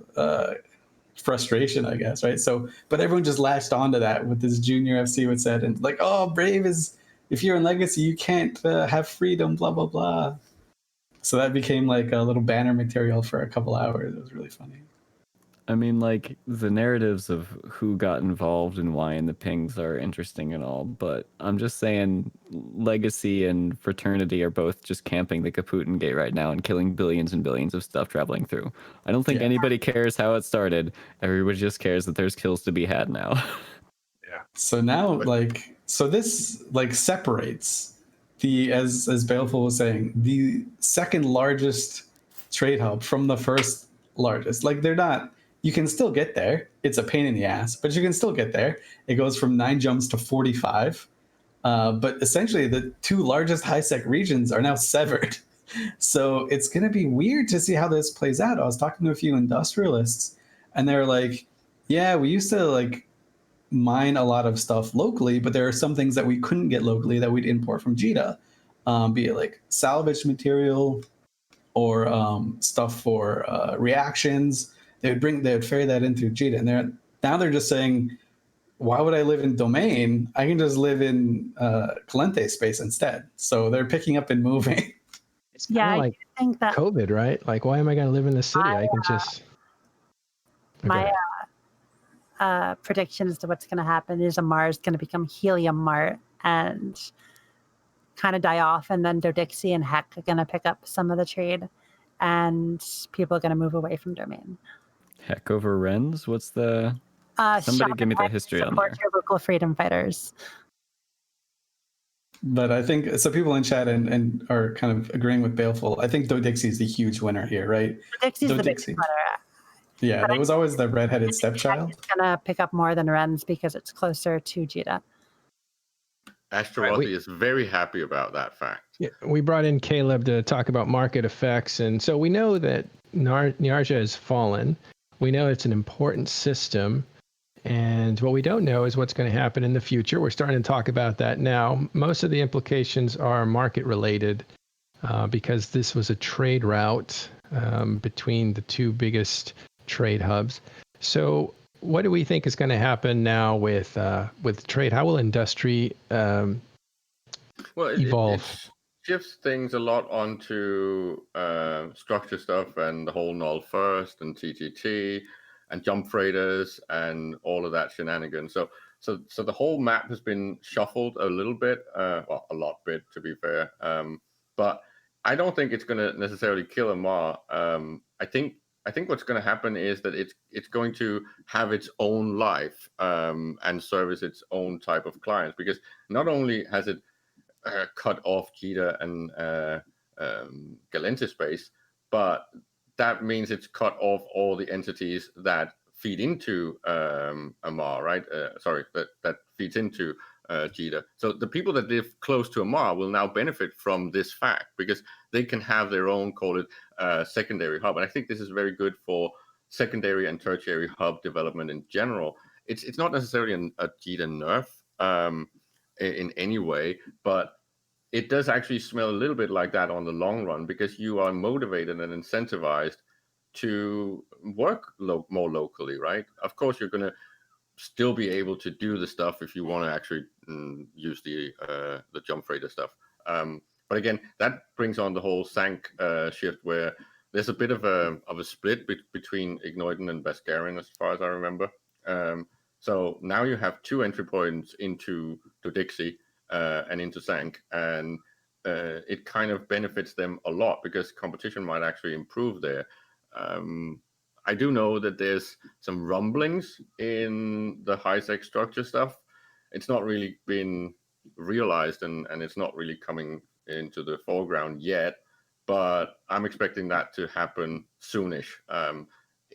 frustration, I guess, right? So, but everyone just latched onto that with this junior FC would said, and like, oh, Brave is, if you're in Legacy, you can't have freedom, blah blah blah. So that became like a little banner material for a couple hours. It was really funny. I mean, like, the narratives of who got involved and why in the pings are interesting and all, but I'm just saying Legacy and Fraternity are both just camping the Caputin Gate right now and killing billions and billions of stuff traveling through. I don't think anybody cares how it started. Everybody just cares that there's kills to be had now. Yeah. So now, this separates the, as Baleful was saying, the second largest trade hub from the first largest. Like, they're not... You can still get there. It's a pain in the ass, but you can still get there. It goes from 9 jumps to 45. But essentially, the two largest high-sec regions are now severed. So it's going to be weird to see how this plays out. I was talking to a few industrialists, and they're like, yeah, we used to like mine a lot of stuff locally, but there are some things that we couldn't get locally that we'd import from Jita. be it like salvage material or stuff for reactions. They would ferry that in through JITA, and they're just saying, why would I live in domain? I can just live in Calente space instead. So they're picking up and moving. It's Yeah, kind of I like think that COVID, right? Like, why am I going to live in the city? I can just. my Okay. prediction as to what's going to happen is Mars going to become Helium Mart and kind of die off, and then Dodixie and Heck are going to pick up some of the trade, and people are going to move away from domain. Heck over Rens? What's the... Somebody Shop give me the Heck, history on support there. your local freedom fighters. But I think so. People in chat and are kind of agreeing with Baleful. I think Dodixie is the huge winner here, right? Dodixie's the biggest Dodixie. winner. Yeah, But that was always the redheaded Heck stepchild. is going to pick up more than Rens because it's closer to JITA. Ashtarothi is very happy about that fact. Yeah, we brought in Caleb to talk about market effects, and so we know that Niarja has fallen. We know it's an important system, and what we don't know is what's going to happen in the future. We're starting to talk about that now. Most of the implications are market related because this was a trade route between the two biggest trade hubs. So what do we think is going to happen now with trade? How will industry evolve? It shifts things a lot onto structure stuff and the whole null first and TTT and jump freighters and all of that shenanigans. So the whole map has been shuffled a little bit, well, a lot bit to be fair. But I don't think it's going to necessarily kill Amar. I think what's going to happen is that it's going to have its own life and service its own type of clients, because not only has it cut off JITA and Galente space, but that means it's cut off all the entities that feed into Amar, right? That feeds into JITA. So the people that live close to Amar will now benefit from this fact because they can have their own, call it, secondary hub. And I think this is very good for secondary and tertiary hub development in general. It's not necessarily a JITA nerf in any way, but it does actually smell a little bit like that on the long run, because you are motivated and incentivized to work more locally, right? Of course, you're going to still be able to do the stuff if you want to actually use the jump freighter stuff. But again, that brings on the whole Sank shift, where there's a bit of a split between Ignoiden and Beskarian, as far as I remember. So now you have two entry points into Dixie and into Sank, and it kind of benefits them a lot because competition might actually improve there. I do know that there's some rumblings in the high-sec structure stuff. It's not really been realized, and it's not really coming into the foreground yet, but I'm expecting that to happen soonish.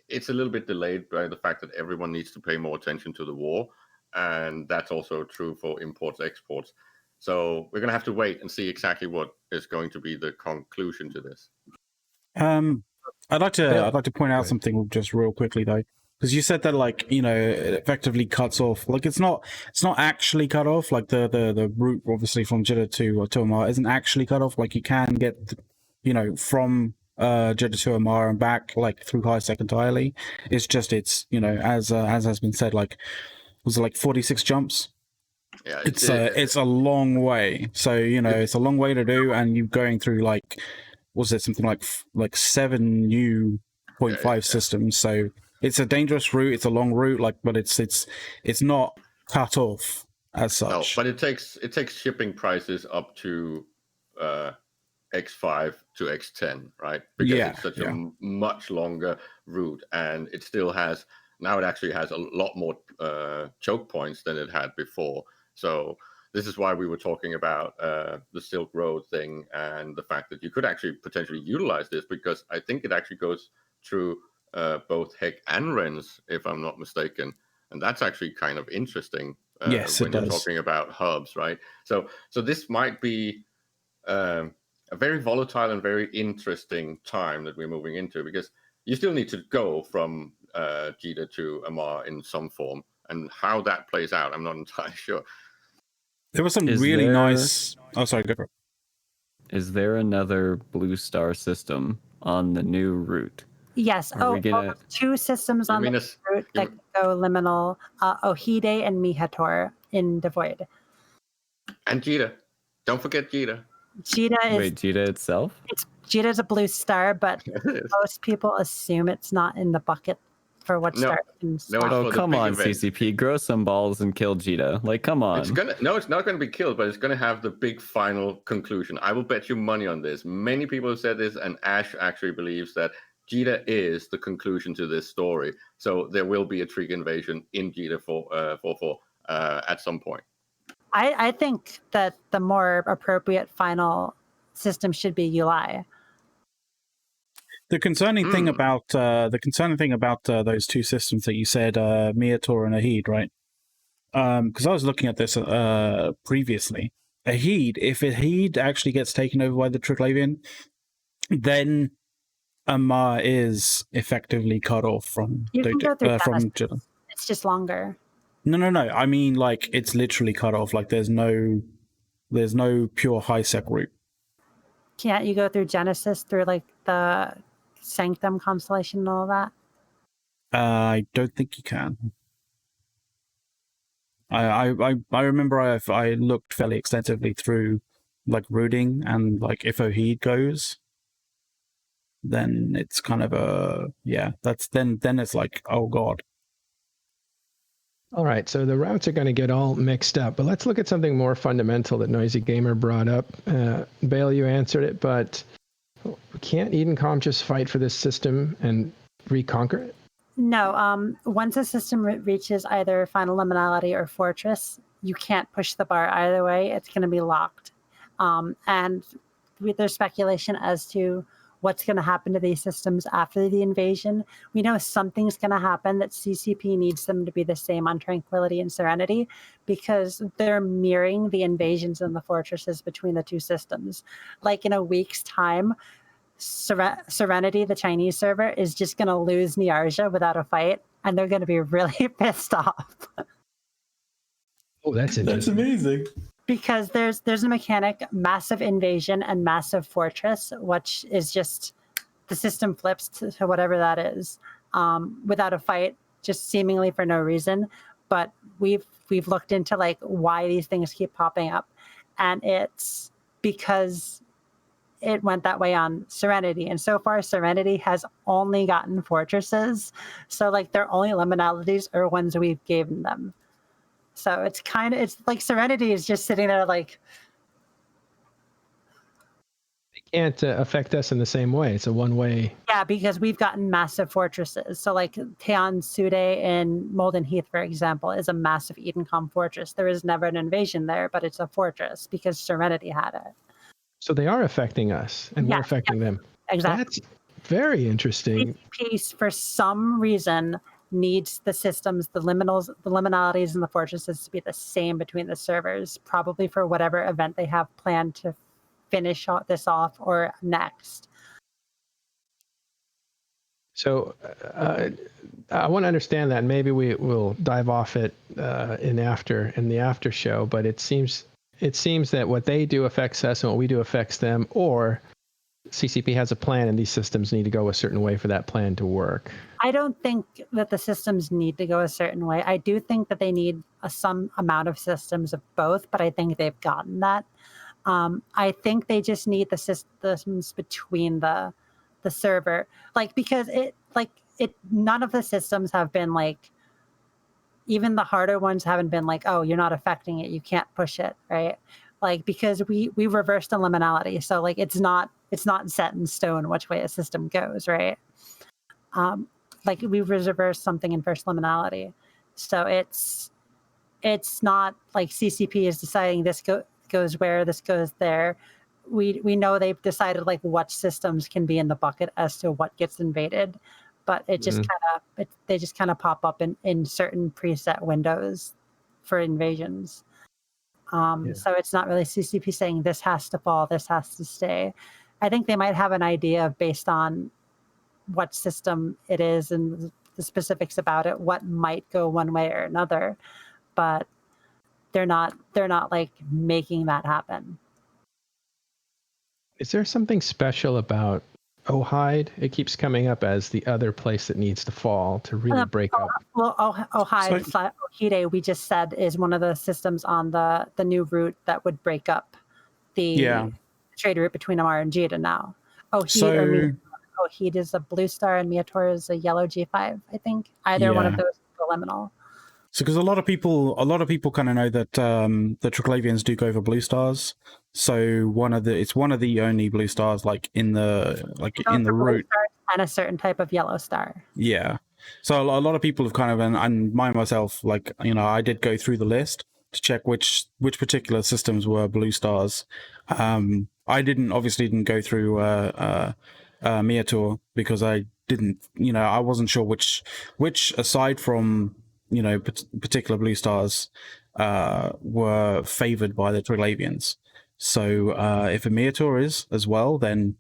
It's a little bit delayed by the fact that everyone needs to pay more attention to the war, and that's also true for imports, exports. So we're going to have to wait and see exactly what is going to be the conclusion to this. I'd like to point out something just real quickly though, because you said that, like, you know, it effectively cuts off. Like, it's not actually cut off. Like the route obviously from JITA to Amar isn't actually cut off. Like, you can get, you know, from JITA to Amar and back, like through high-sec entirely. It's just, it's, you know, as has been said, like, was it like 46 jumps? Yeah, it's a long way. So, you know, it's a long way to do, and you're going through, like, was it something like 7 new 0.5 systems? So it's a dangerous route. It's a long route, like, but it's not cut off as such. No, but it takes shipping prices up to X5 to X10, right? Because it's such a much longer route, and it still has, now it actually has a lot more choke points than it had before. So this is why we were talking about the Silk Road thing and the fact that you could actually potentially utilize this, because I think it actually goes through both Heck and Rens, if I'm not mistaken. And that's actually kind of interesting yes, when you're talking about hubs, right? So this might be a very volatile and very interesting time that we're moving into, because you still need to go from JITA to Amar in some form. And how that plays out, I'm not entirely sure. There was some really nice... Oh, sorry, go for it. is there another Blue Star system on the new route? Yes. Are we gonna- Two systems You on mean the a s- route that you- go liminal, Ohide and Mihator in the Void. and Jita. Don't forget Jita. Jita is Wait, Jita itself? Jita's a blue star, but It is. most people assume it's not in the bucket for what No. star it can No, swap. it's Oh, for the come big on, event. CCP. Grow some balls and kill Jita. Like, come on. It's not gonna be killed, but it's gonna have the big final conclusion. I will bet you money on this. Many people have said this, and Ash actually believes that Jita is the conclusion to this story. So there will be a Trig invasion in Jita for at some point. I think that the more appropriate final system should be UI. The concerning thing about those two systems that you said, Miator and Ahid, right? Because I was looking at this previously. Ahid, if Ahid actually gets taken over by the Triglavian, then Amar is effectively cut off from You can go through from Genesis. Jita. It's just longer. No. I mean, like, it's literally cut off. Like, there's no pure high sec route. Can't you go through Genesis through like the Sanctum constellation and all that? I don't think you can. I remember I looked fairly extensively through like routing, and like if Ohid goes, then it's kind of then it's like, oh god. All right, so the routes are going to get all mixed up, but let's look at something more fundamental that Noisy Gamer brought up. Bale, you answered it, but can't Edencom just fight for this system and reconquer it? No. Once a system reaches either final liminality or fortress, you can't push the bar either way. It's going to be locked. And there's speculation as to what's going to happen to these systems after the invasion. We know something's going to happen, that CCP needs them to be the same on Tranquility and Serenity, because they're mirroring the invasions and the fortresses between the two systems. Like in a week's time, Serenity, the Chinese server, is just going to lose Niarja without a fight, and they're going to be really pissed off. Oh, that's interesting. That's amazing. Because there's a mechanic, massive invasion and massive fortress, which is just the system flips to whatever that is, without a fight, just seemingly for no reason. But we've looked into like why these things keep popping up, and it's because it went that way on Serenity. And so far, Serenity has only gotten fortresses, so like their only liminalities are ones we've given them. So it's like Serenity is just sitting there like, It can't affect us in the same way. It's a one-way. yeah, because we've gotten massive fortresses. So like Teon Sude in Molden Heath, for example, is a massive Edencom fortress. There is never an invasion there, but it's a fortress because Serenity had it. So they are affecting us, and we're affecting them. Exactly. That's very interesting. Piece for some reason needs the systems, the liminalities, and the fortresses to be the same between the servers, probably for whatever event they have planned to finish this off or next. So I want to understand that. Maybe we will dive off it in the after show. But it seems that what they do affects us, and what we do affects them, or CCP has a plan, and these systems need to go a certain way for that plan to work. I don't think that the systems need to go a certain way. I do think that they need some amount of systems of both, but I think they've gotten that. I think they just need the systems between the server, like, because none of the systems have been like, even the harder ones haven't been like, oh, you're not affecting it, you can't push it, right? Like, because we reversed the liminality, so like it's not set in stone which way a system goes, right? Like we reversed something in first liminality, so it's not like CCP is deciding this goes where, this goes there. We know they've decided like what systems can be in the bucket as to what gets invaded, but it just they just kind of pop up in certain preset windows for invasions. So it's not really CCP saying this has to fall, this has to stay. I think they might have an idea based on what system it is and the specifics about it, what might go one way or another, but they're not like making that happen. Is there something special about Ohide? It keeps coming up as the other place that needs to fall to really break up. Well, Ohide So- Ohide, we just said, is one of the systems on the new route that would break up the trade route between Amar and Jita now. Ohide is a blue star and Miator is a yellow G5, I think. Either one of those is the liminal. So, because a lot of people kind of know that the Triglavians do go for blue stars. So it's one of the only blue stars in the route, and a certain type of yellow star. Yeah. So a lot of people have kind of, and myself, I did go through the list to check which particular systems were blue stars. I obviously didn't go through Miator because I didn't, I wasn't sure which aside from particular blue stars were favored by the Triglavians. So if a Miator is as well, then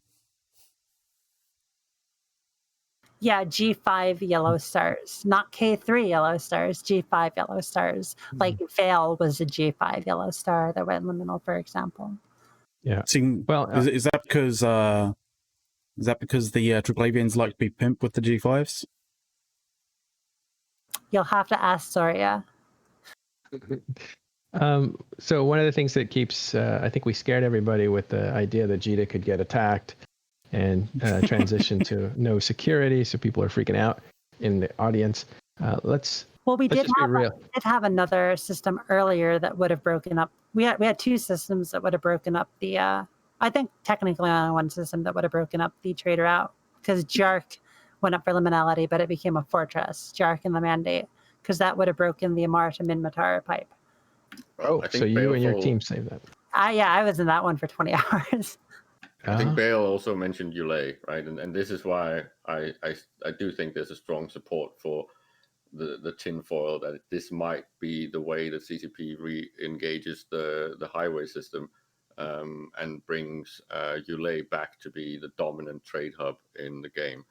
yeah, G5 yellow stars, not K3 yellow stars, G5 yellow stars. Like Veil was a G5 yellow star that went liminal, for example. Yeah. Well, is that because the Triglavians like to be pimped with the G5s? You'll have to ask Soria. So one of the things that keeps, I think we scared everybody with the idea that Jita could get attacked and transition to no security, so people are freaking out in the audience. We did have another system earlier that would have broken up. We had two systems that would have broken up the. I think technically only one system that would have broken up the trader out, because Jark went up for liminality, but it became a fortress. Jark and the Mandate, because that would have broken the Amar to Minmatar pipe. Oh, so you and your team saved that. I was in that one for 20 hours. I think Bale also mentioned Yulei, right? And this is why I do think there's a strong support for the tinfoil, that this might be the way that CCP re-engages the highway system and brings Yulei back to be the dominant trade hub in the game.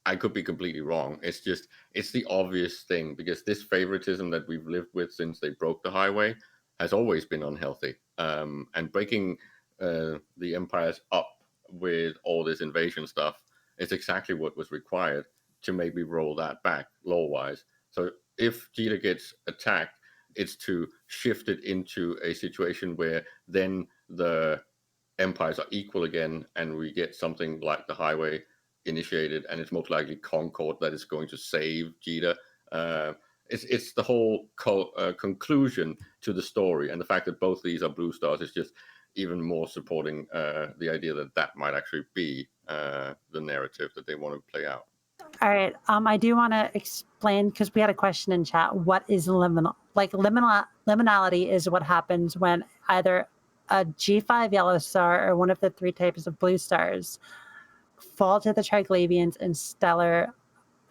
I could be completely wrong. It's the obvious thing, because this favoritism that we've lived with since they broke the highway has always been unhealthy. And breaking the empires up with all this invasion stuff is exactly what was required to maybe roll that back lore-wise. So if Jita gets attacked, it's to shift it into a situation where then the empires are equal again, and we get something like the highway initiated, and it's most likely Concord that is going to save Jita. It's the whole conclusion to the story, and the fact that both these are blue stars is just even more supporting the idea that might actually be the narrative that they want to play out. All right. I do want to explain, because we had a question in chat. What is liminal? Liminality is what happens when either a G5 yellow star or one of the three types of blue stars fall to the Triglavians in stellar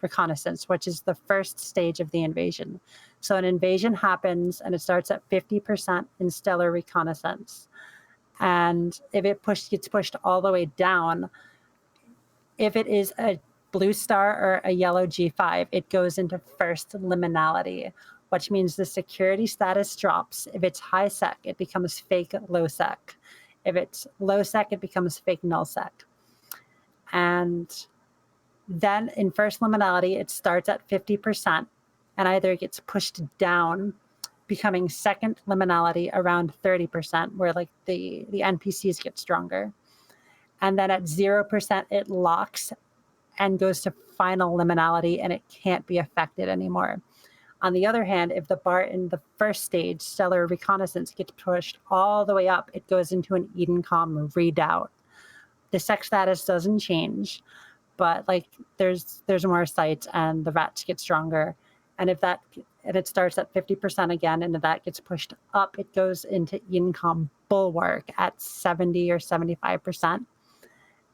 reconnaissance, which is the first stage of the invasion. So an invasion happens, and it starts at 50% in stellar reconnaissance. And if it gets pushed all the way down, if it is a blue star or a yellow G5, it goes into first liminality, which means the security status drops. If it's high sec, it becomes fake low sec. If it's low sec, it becomes fake null sec. And then in first liminality, it starts at 50% and either gets pushed down, becoming second liminality around 30%, where the NPCs get stronger. And then at 0%, it locks and goes to final liminality, and it can't be affected anymore. On the other hand, if the bar in the first stage, stellar reconnaissance, gets pushed all the way up, it goes into an Edencom redoubt. The sec status doesn't change, but there's more sites and the rats get stronger. And if it starts at 50% again, and if that gets pushed up, it goes into Edencom bulwark at 70 or 75%.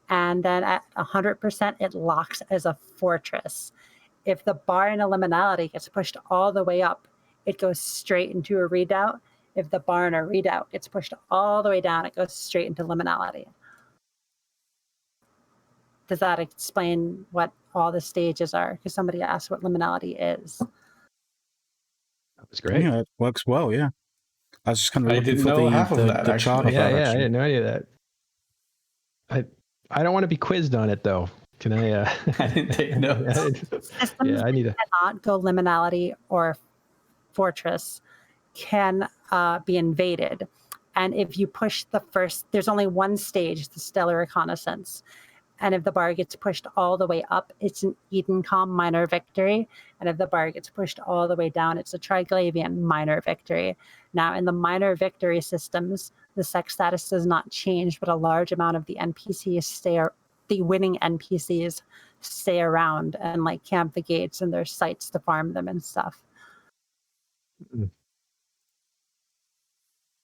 And then at 100%, it locks as a fortress. If the bar in a liminality gets pushed all the way up, it goes straight into a redoubt. If the bar in a redoubt gets pushed all the way down, it goes straight into liminality. Does that explain what all the stages are? Because somebody asked what liminality is. That was great. Yeah, it works well, yeah. I was just kind of I looking didn't for know half of that, the actually. chart of Yeah, that, I actually. didn't know any of that. I don't want to be quizzed on it though. Can I? I didn't take notes. Systems Yeah, I need to. cannot go liminality or fortress can be invaded. And if you push the first, there's only one stage, the stellar reconnaissance. And if the bar gets pushed all the way up, it's an Edencom minor victory. And if the bar gets pushed all the way down, it's a Triglavian minor victory. Now, in the minor victory systems, the sex status does not change, but a large amount of the NPCs the winning NPCs stay around and like camp the gates, and there's sites to farm them and stuff.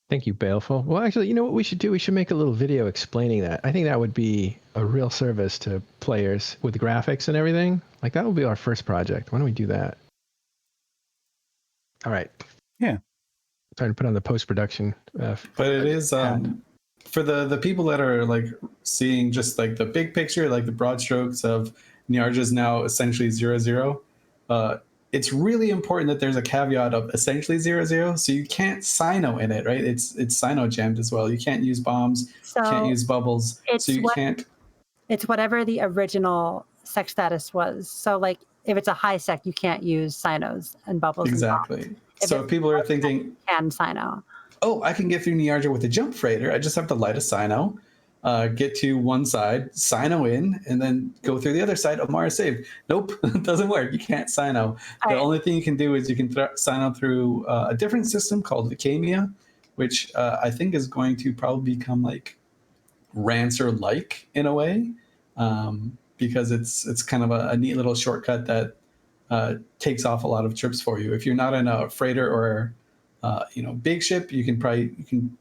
Thank you, Baleful. Well, actually, you know what we should do? We should make a little video explaining that. I think that would be a real service to players with the graphics and everything. Like, that will be our first project. Why don't we do that? All right. Yeah. Trying to put on the post-production. But it is for the people that are like seeing just like the big picture, like the broad strokes of Niarja is now essentially 0-0. It's really important that there's a caveat of essentially 0-0, so you can't Sino in it, right? It's Sino jammed as well. You can't use bombs, So can't use bubbles, so you can't. It's whatever the original sec status was. So like if it's a high sec, you can't use Sinos and bubbles. Exactly. And so if people are thinking, can Sino. Oh, I can get through Niarja with a jump freighter. I just have to light a Sino, get to one side, Sino in, and then go through the other side. Omara saved. Nope, it doesn't work. You can't Sino. The only thing you can do is you can Sino through a different system called Vicamia, which I think is going to probably become like Rancer-like in a way, because it's kind of a neat little shortcut that takes off a lot of trips for you. If you're not in a freighter or big ship, you can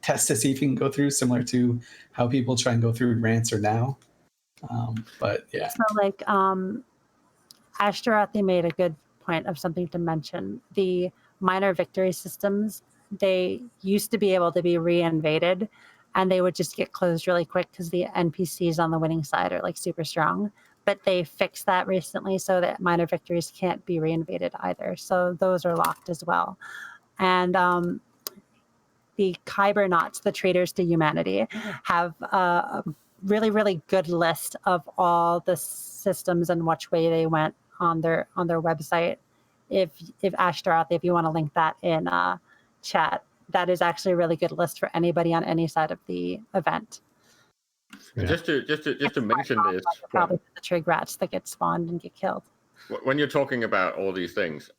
test to see if you can go through, similar to how people try and go through Rancer now. But yeah. So like Ashtaroth, they made a good point of something to mention. The minor victory systems, they used to be able to be reinvaded, and they would just get closed really quick because the NPCs on the winning side are like super strong. But they fixed that recently so that minor victories can't be reinvaded either. So those are locked as well. And the Kybernauts, the traitors to humanity, have a really, really good list of all the systems and which way they went on their website. If Ashtaroth, if you want to link that in chat, that is actually a really good list for anybody on any side of the event. Yeah. Just to mention this, probably the trig rats that get spawned and get killed. When you're talking about all these things,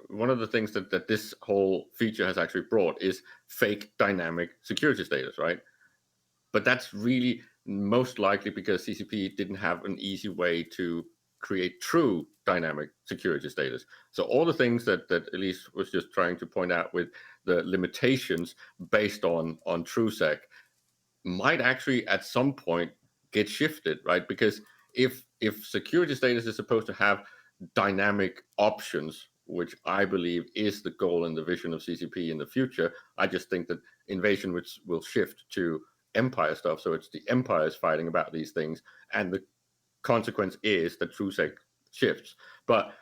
one of the things that this whole feature has actually brought is fake dynamic security status, right? But that's really most likely because CCP didn't have an easy way to create true dynamic security status. So all the things that Elise was just trying to point out with the limitations based on TrueSec might actually at some point get shifted, right? Because if security status is supposed to have dynamic options, which I believe is the goal and the vision of CCP in the future, I just think that invasion which will shift to empire stuff. So it's the empires fighting about these things, and the consequence is that TrueSec shifts. But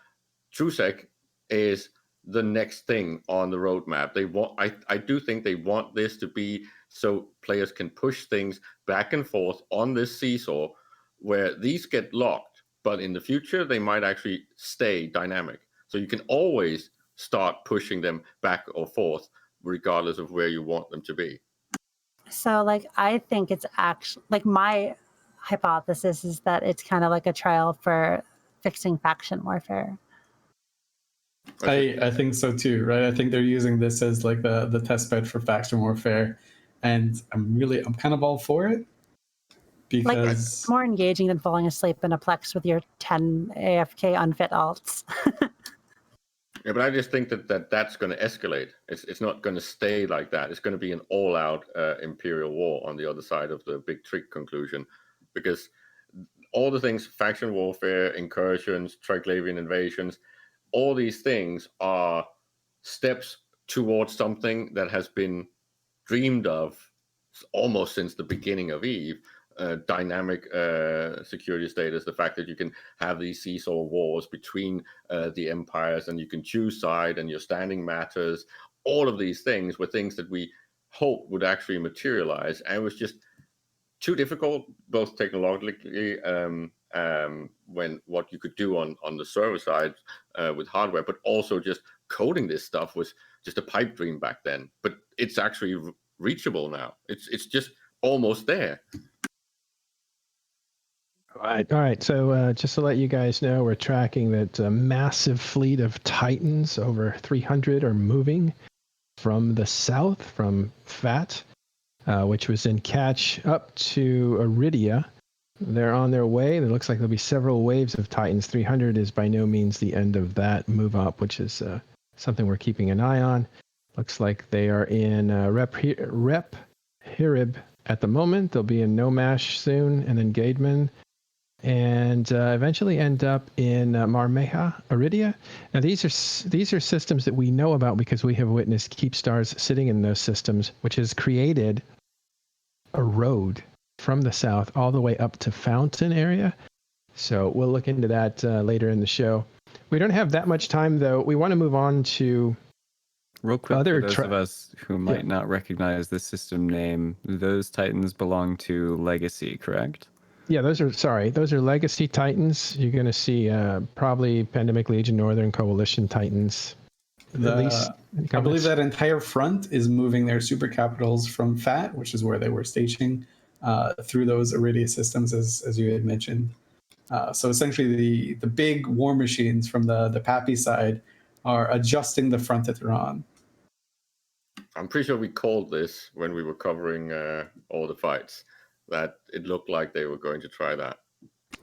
TrueSec is the next thing on the roadmap. They want, I do think they want this to be so players can push things back and forth on this seesaw where these get locked, but in the future they might actually stay dynamic. So you can always start pushing them back or forth regardless of where you want them to be. So like I think it's actually like my hypothesis is that it's kind of like a trial for fixing faction warfare. I think so too, right? I think they're using this as like the test bed for faction warfare, and I'm kind of all for it because like, it's more engaging than falling asleep in a Plex with your 10 AFK unfit alts. Yeah, but I just think that's going to escalate. It's not going to stay like that. It's going to be an all-out imperial war on the other side of the big trick conclusion, because all the things, faction warfare, incursions, Triglavian invasions, all these things are steps towards something that has been dreamed of almost since the beginning of EVE. Dynamic security status, the fact that you can have these seesaw wars between the empires and you can choose side and your standing matters. All of these things were things that we hoped would actually materialize, and it was just too difficult, both technologically, when what you could do on the server side with hardware, but also just coding this stuff was just a pipe dream back then. But it's actually reachable now. It's just almost there. All right. So just to let you guys know, we're tracking that a massive fleet of Titans, over 300, are moving from the south, from FAT, which was in catch, up to Iridia. They're on their way. It looks like there'll be several waves of Titans. 300 is by no means the end of that move up, which is something we're keeping an eye on. Looks like they are in Rep Hirib at the moment. They'll be in Nomash soon, and then Gaidman, and eventually end up in Marmeha, Iridia. Now these are systems that we know about because we have witnessed keep stars sitting in those systems, which has created a road from the south all the way up to Fountain area. So we'll look into that later in the show. We don't have that much time, though. We want to move on to real quick for those of us who might not recognize the system name. Those Titans belong to Legacy, correct? Yeah, those are Legacy Titans. You're going to see probably Pandemic Legion, Northern Coalition Titans. I believe that entire front is moving their super capitals from FAT, which is where they were staging, through those Iridia systems, as you had mentioned. So essentially, the big war machines from the Pappy side are adjusting the front that they're on. I'm pretty sure we called this when we were covering all the fights, that it looked like they were going to try that.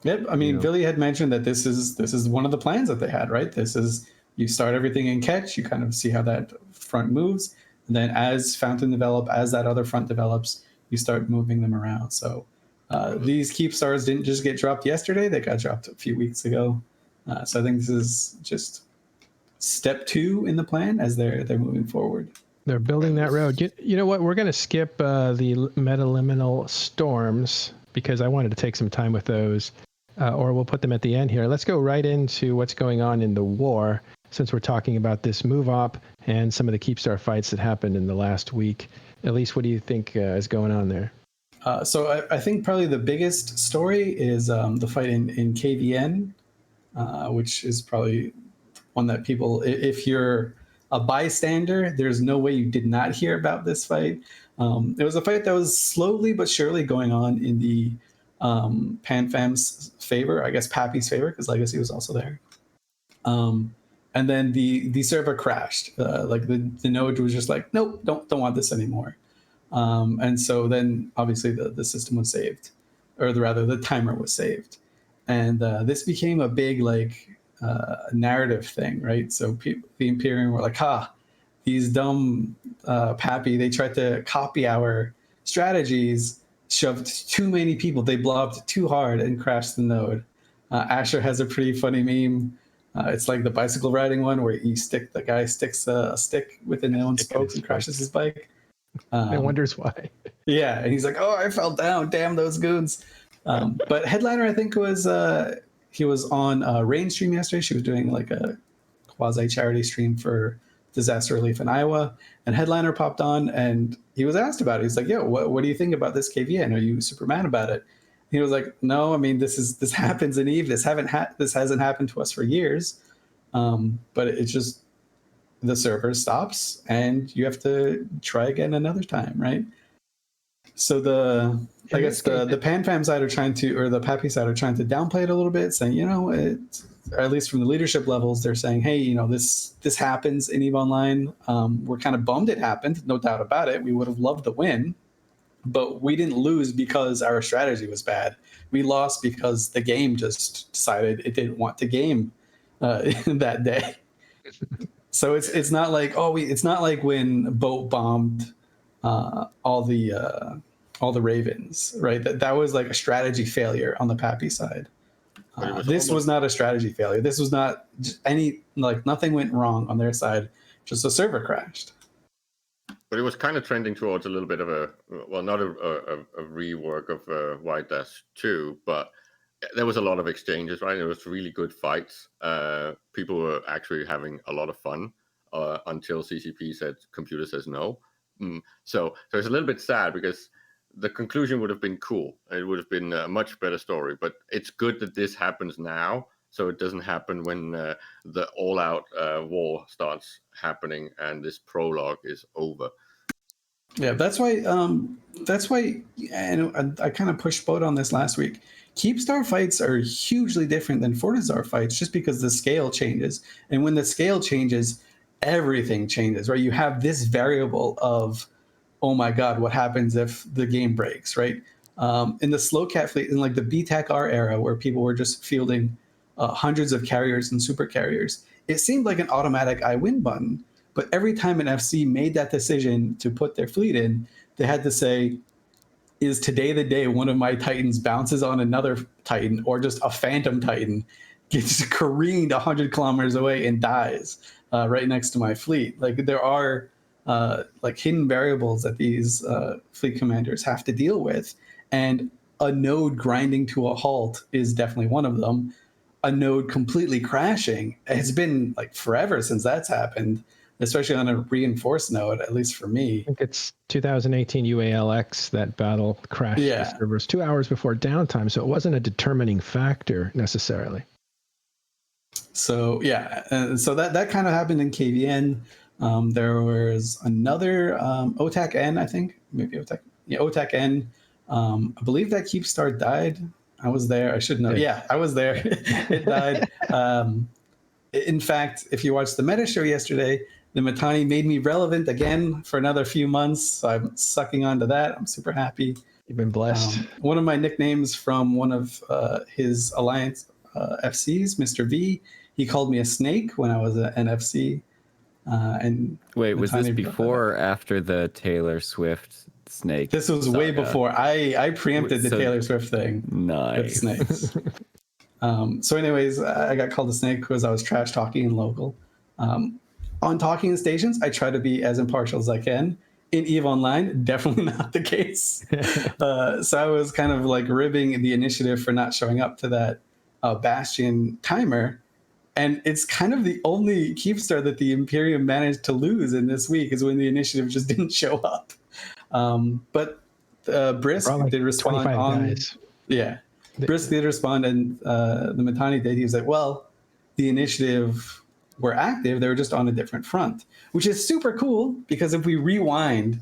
Yep. I mean, Billy had mentioned that this is one of the plans that they had, right? This is, you start everything in catch, you kind of see how that front moves, and then as Fountain develop, as that other front develops, you start moving them around. So these keep stars didn't just get dropped yesterday; they got dropped a few weeks ago. So I think this is just step 2 in the plan as they're moving forward. They're building that road. You know what? We're going to skip the metaliminal storms because I wanted to take some time with those, or we'll put them at the end here. Let's go right into what's going on in the war, since we're talking about this move op and some of the Keepstar fights that happened in the last week. Elise, what do you think is going on there? So I think probably the biggest story is the fight in KVN, which is probably one that people, if you're a bystander, there's no way you did not hear about this fight. It was a fight that was slowly but surely going on in the PanFam's favor, I guess Pappy's favor, because Legacy was also there. And then the server crashed. Like the node was just like, nope, don't want this anymore. And so then obviously the system was saved, or rather the timer was saved. And this became a big narrative thing, right? So the Imperium were like, these dumb Pappy, they tried to copy our strategies, shoved too many people, they blobbed too hard and crashed the node. Asher has a pretty funny meme. It's like the bicycle riding one where the guy sticks a stick within his own spokes and crashes his bike. And wonders why. Yeah, and he's like, "Oh, I fell down. Damn those goons." But Headliner, I think, was he was on Rain stream yesterday. She was doing like a quasi charity stream for disaster relief in Iowa, and Headliner popped on, and he was asked about it. He's like, "Yo, what do you think about this KVN? Are you super mad about it?" And he was like, "No, I mean this happens in Eve. This hasn't happened to us for years, but it's just." The server stops and you have to try again another time, right? So I guess the PanFam side are trying to, or the Pappy side are trying to downplay it a little bit, saying, or at least from the leadership levels, they're saying, hey, this happens in EVE Online. We're kind of bummed it happened, no doubt about it. We would have loved the win, but we didn't lose because our strategy was bad. We lost because the game just decided it didn't want to game that day. So it's not like it's not like when Boat bombed all the Ravens, right? That was like a strategy failure on the Pappy side. This was not a strategy failure. This was not nothing went wrong on their side. Just the server crashed. But it was kind of trending towards a little bit of not a rework of White Dash 2, but there was a lot of exchanges, right? It was really good fights. People were actually having a lot of fun until CCP said, computer says no. So it's a little bit sad because the conclusion would have been cool. It would have been a much better story. But it's good that this happens now, so it doesn't happen when the all-out war starts happening and this prologue is over. Yeah, that's why. And I kind of pushed boat on this last week. Keepstar fights are hugely different than Fortizar fights, just because the scale changes, and when the scale changes, everything changes. Right? You have this variable of, oh my god, what happens if the game breaks? Right? In the slow cat fleet, in like the BTAC-R era, where people were just fielding hundreds of carriers and super carriers, it seemed like an automatic I win button. But every time an FC made that decision to put their fleet in, they had to say, is today the day one of my Titans bounces on another Titan, or just a phantom Titan gets careened 100 kilometers away and dies right next to my fleet? Like, there are like hidden variables that these fleet commanders have to deal with. And a node grinding to a halt is definitely one of them. A node completely crashing, it's been like forever since that's happened, especially on a reinforced node, at least for me. I think it's 2018 UALX that battle crashed the servers 2 hours before downtime, so it wasn't a determining factor necessarily. So so that kind of happened in KVN. There was another OTAC N, I think, maybe OTAC N. I believe that Keepstar died. I was there. I should know. Yeah, I was there. It died. In fact, if you watched the meta show yesterday, the Mittani made me relevant again for another few months. So I'm sucking onto that. I'm super happy. You've been blessed. One of my nicknames from one of his Alliance FCs, Mr. V, he called me a snake when I was at NFC. And wait, was this before or after the Taylor Swift snake? This was way before. I preempted the Taylor Swift thing. Nice. With snakes. So anyways, I got called a snake because I was trash talking in local. On talking stations, I try to be as impartial as I can. In EVE Online, definitely not the case. So I was kind of like ribbing the initiative for not showing up to that Bastion timer. And it's kind of the only Keepstar that the Imperium managed to lose in this week, is when the initiative just didn't show up. But Brisk did respond on... guys. Yeah. Brisk did respond, and the Mittani did. He was like, well, the initiative were active, they were just on a different front, which is super cool, because if we rewind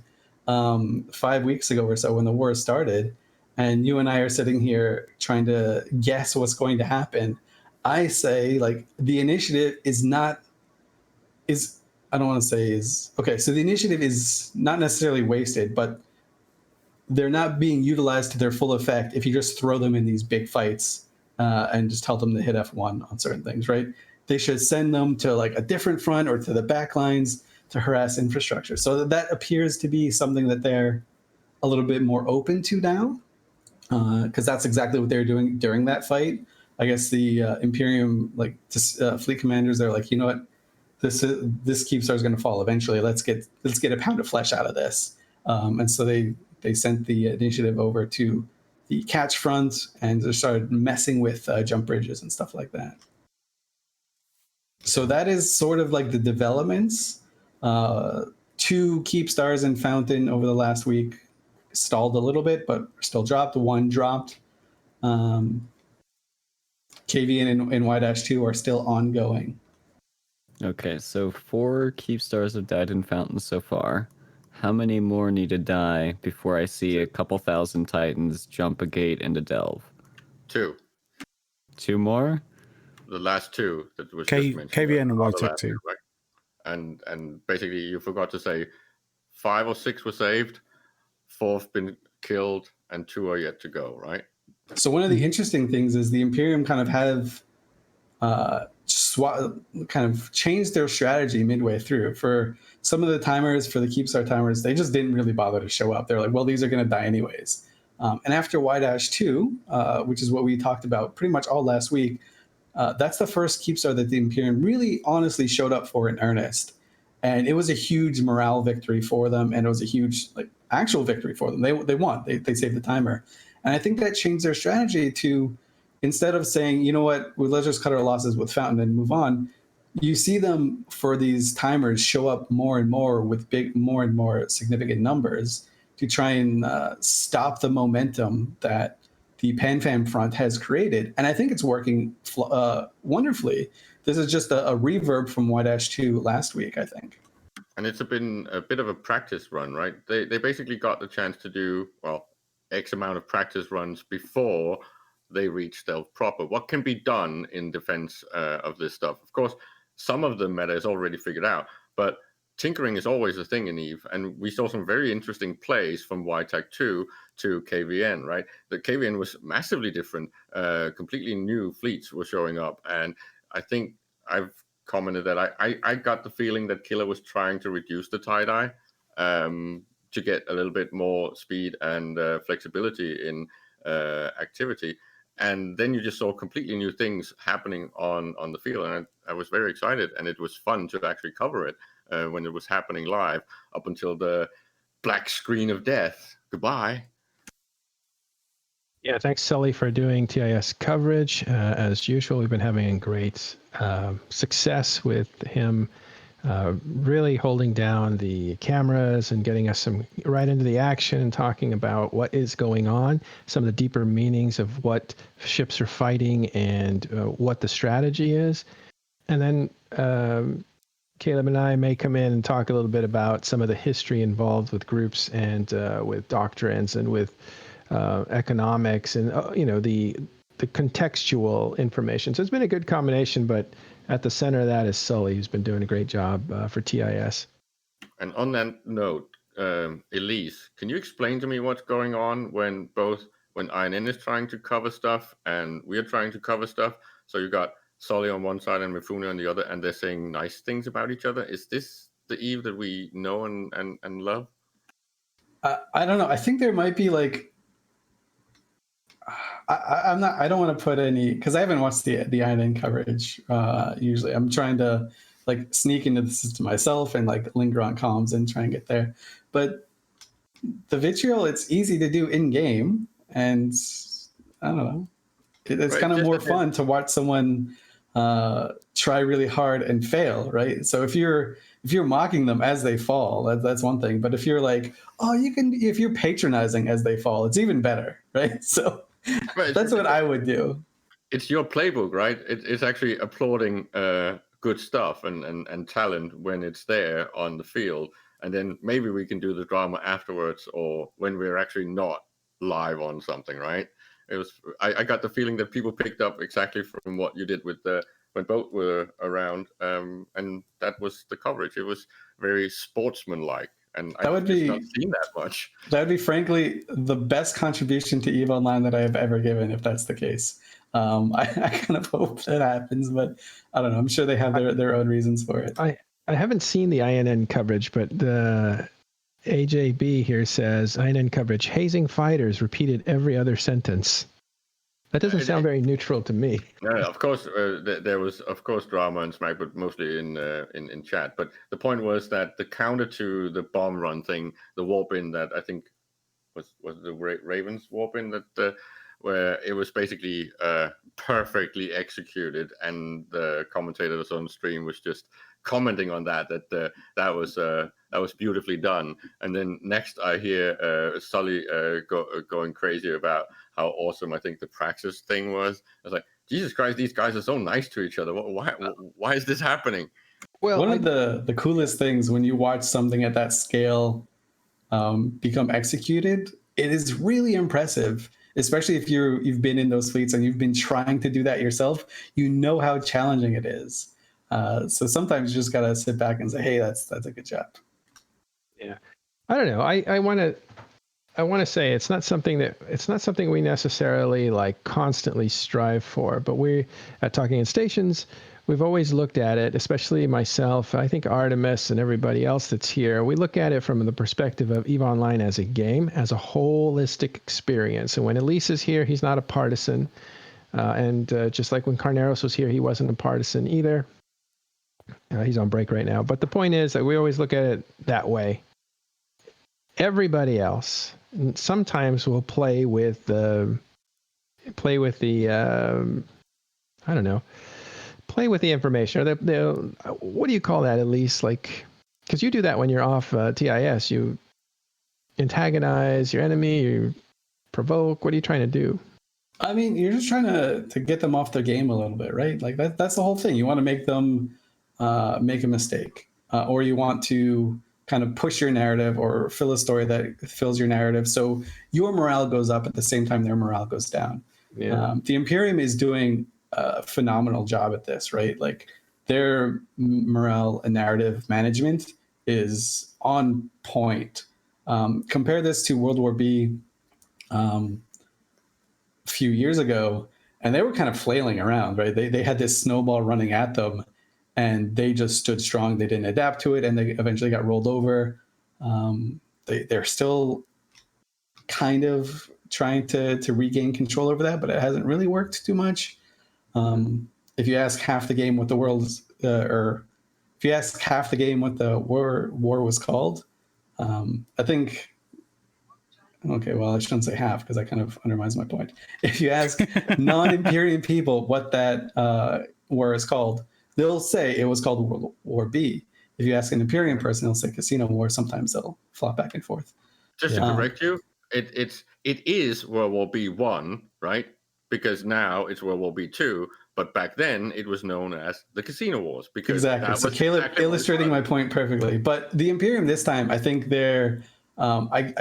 5 weeks ago or so when the war started, and you and I are sitting here trying to guess what's going to happen, I say, like, the initiative the initiative is not necessarily wasted, but they're not being utilized to their full effect if you just throw them in these big fights and just tell them to hit F1 on certain things, right? They should send them to like a different front or to the back lines to harass infrastructure. So that appears to be something that they're a little bit more open to now, because that's exactly what they were doing during that fight. I guess the Imperium fleet commanders, they're like, you know what, this Keepstar is going to fall eventually. Let's get a pound of flesh out of this, and so they sent the initiative over to the catch front and they started messing with jump bridges and stuff like that. So that is sort of like the developments. 2 Keepstars in Fountain over the last week stalled a little bit, but still dropped. 1 dropped. KVN and Y-2 are still ongoing. Okay, so 4 Keepstars have died in Fountain so far. How many more need to die before I see a couple thousand Titans jump a gate into Delve? 2. 2 more? The last 2 that was just mentioned. KVN and Y-Tech 2. Right? And basically you forgot to say 5 or 6 were saved, 4 have been killed, and 2 are yet to go, right? So one of the interesting things is the Imperium kind of have changed their strategy midway through. For some of the timers, for the Keepstar timers, they just didn't really bother to show up. They're like, well, these are going to die anyways. And after Y-2, which is what we talked about pretty much all last week, that's the first Keepstar that the Imperium really honestly showed up for in earnest. And it was a huge morale victory for them, and it was a huge actual victory for them. They won. They saved the timer. And I think that changed their strategy to, instead of saying, you know what, let's just cut our losses with Fountain and move on, you see them for these timers show up more and more with more and more significant numbers to try and stop the momentum that the PanFam front has created. And I think it's working wonderfully. This is just a reverb from Y-2 last week, I think. And it's been a bit of a practice run, right? They basically got the chance to do, well, X amount of practice runs before they reach stealth proper. What can be done in defense of this stuff? Of course, some of the meta is already figured out, but tinkering is always a thing in EVE, and we saw some very interesting plays from YTAC 2 to KVN, right? The KVN was massively different. Completely new fleets were showing up, and I think I've commented that I got the feeling that Killer was trying to reduce the tie-dye to get a little bit more speed and flexibility in activity. And then you just saw completely new things happening on the field, and I was very excited, and it was fun to actually cover it when it was happening live up until the black screen of death. Goodbye. Yeah, thanks, Sully, for doing TIS coverage. As usual, we've been having great success with him really holding down the cameras and getting us right into the action and talking about what is going on, some of the deeper meanings of what ships are fighting and what the strategy is. And then Caleb and I may come in and talk a little bit about some of the history involved with groups and with doctrines and with economics and the contextual information. So it's been a good combination, but at the center of that is Sully, who's been doing a great job for TIS. And on that note, Elise, can you explain to me what's going on when INN is trying to cover stuff and we're trying to cover stuff? So you got Sully on one side and Mifune on the other, and they're saying nice things about each other. Is this the Eve that we know and love? I don't know. I think there might be like I don't want to put any, because I haven't watched the INN coverage. Usually, I'm trying to like sneak into the system myself and like linger on comms and try and get there. But the vitriol, it's easy to do in game, and I don't know. It's Right, kind of just more fun to watch someone try really hard and fail, right? So if you're mocking them as they fall, that's one thing. But if you're like, oh, if you're patronizing as they fall, it's even better, right? So. Right, That's what I would do. It's your playbook, right? It's actually applauding good stuff and talent when it's there on the field. And then maybe we can do the drama afterwards or when we're actually not live on something, right? I got the feeling that people picked up exactly from what you did with when both were around. And that was the coverage. It was very sportsmanlike. And I've just not seen that much. That would be, frankly, the best contribution to EVE Online that I have ever given, if that's the case. I kind of hope that happens, but I don't know. I'm sure they have their own reasons for it. I haven't seen the INN coverage, but the AJB here says INN coverage, hazing fighters repeated every other sentence. That doesn't sound very neutral to me. No, of course, there was, of course, drama and smack, but mostly in chat. But the point was that the counter to the bomb run thing, the warp in that I think was the Ravens warp in that where it was basically perfectly executed, and the commentators on stream was just commenting on that was beautifully done. And then next I hear Sully going crazy about how awesome I think the praxis thing was. I was like, Jesus Christ, these guys are so nice to each other. Why is this happening? Well, one of the coolest things when you watch something at that scale become executed, it is really impressive. Especially if you've been in those fleets and you've been trying to do that yourself, you know how challenging it is. So sometimes you just gotta sit back and say, "Hey, that's a good job." Yeah, I don't know. I want to say it's not something we necessarily like constantly strive for. But we at Talking in Stations, we've always looked at it, especially myself. I think Artemis and everybody else that's here. We look at it from the perspective of EVE Online as a game, as a holistic experience. And when Elise is here, he's not a partisan. And just like when Carneros was here, he wasn't a partisan either. He's on break right now. But the point is that we always look at it that way. Everybody else sometimes will play with the I don't know, play with the information, or they'll what do you call that, at least? Like, because you do that when you're off TIS, you antagonize your enemy? You provoke? What are you trying to do? I mean, you're just trying to get them off their game a little bit, right? Like that's the whole thing. You want to make them make a mistake, or you want to kind of push your narrative or fill a story that fills your narrative, so your morale goes up at the same time their morale goes down. Yeah. The Imperium is doing a phenomenal job at this, right? Like their morale and narrative management is on point. Compare this to World War B. Few years ago, and they were kind of flailing around, right? They had this snowball running at them, and they just stood strong. They didn't adapt to it, and they eventually got rolled over. They're still kind of trying to regain control over that, but it hasn't really worked too much. If you ask half the game what the world's, or if you ask half the game what the war was called, I think. Okay, well, I shouldn't say half because that kind of undermines my point. If you ask non-Imperium people what that war is called, they'll say it was called World War B. If you ask an Imperium person, they'll say Casino War. Sometimes they'll flop back and forth. Just to correct you, it is World War B1, right? Because now it's World War B2, but back then it was known as the Casino Wars. Because exactly. So Caleb illustrating my point perfectly. But the Imperium this time, I think they're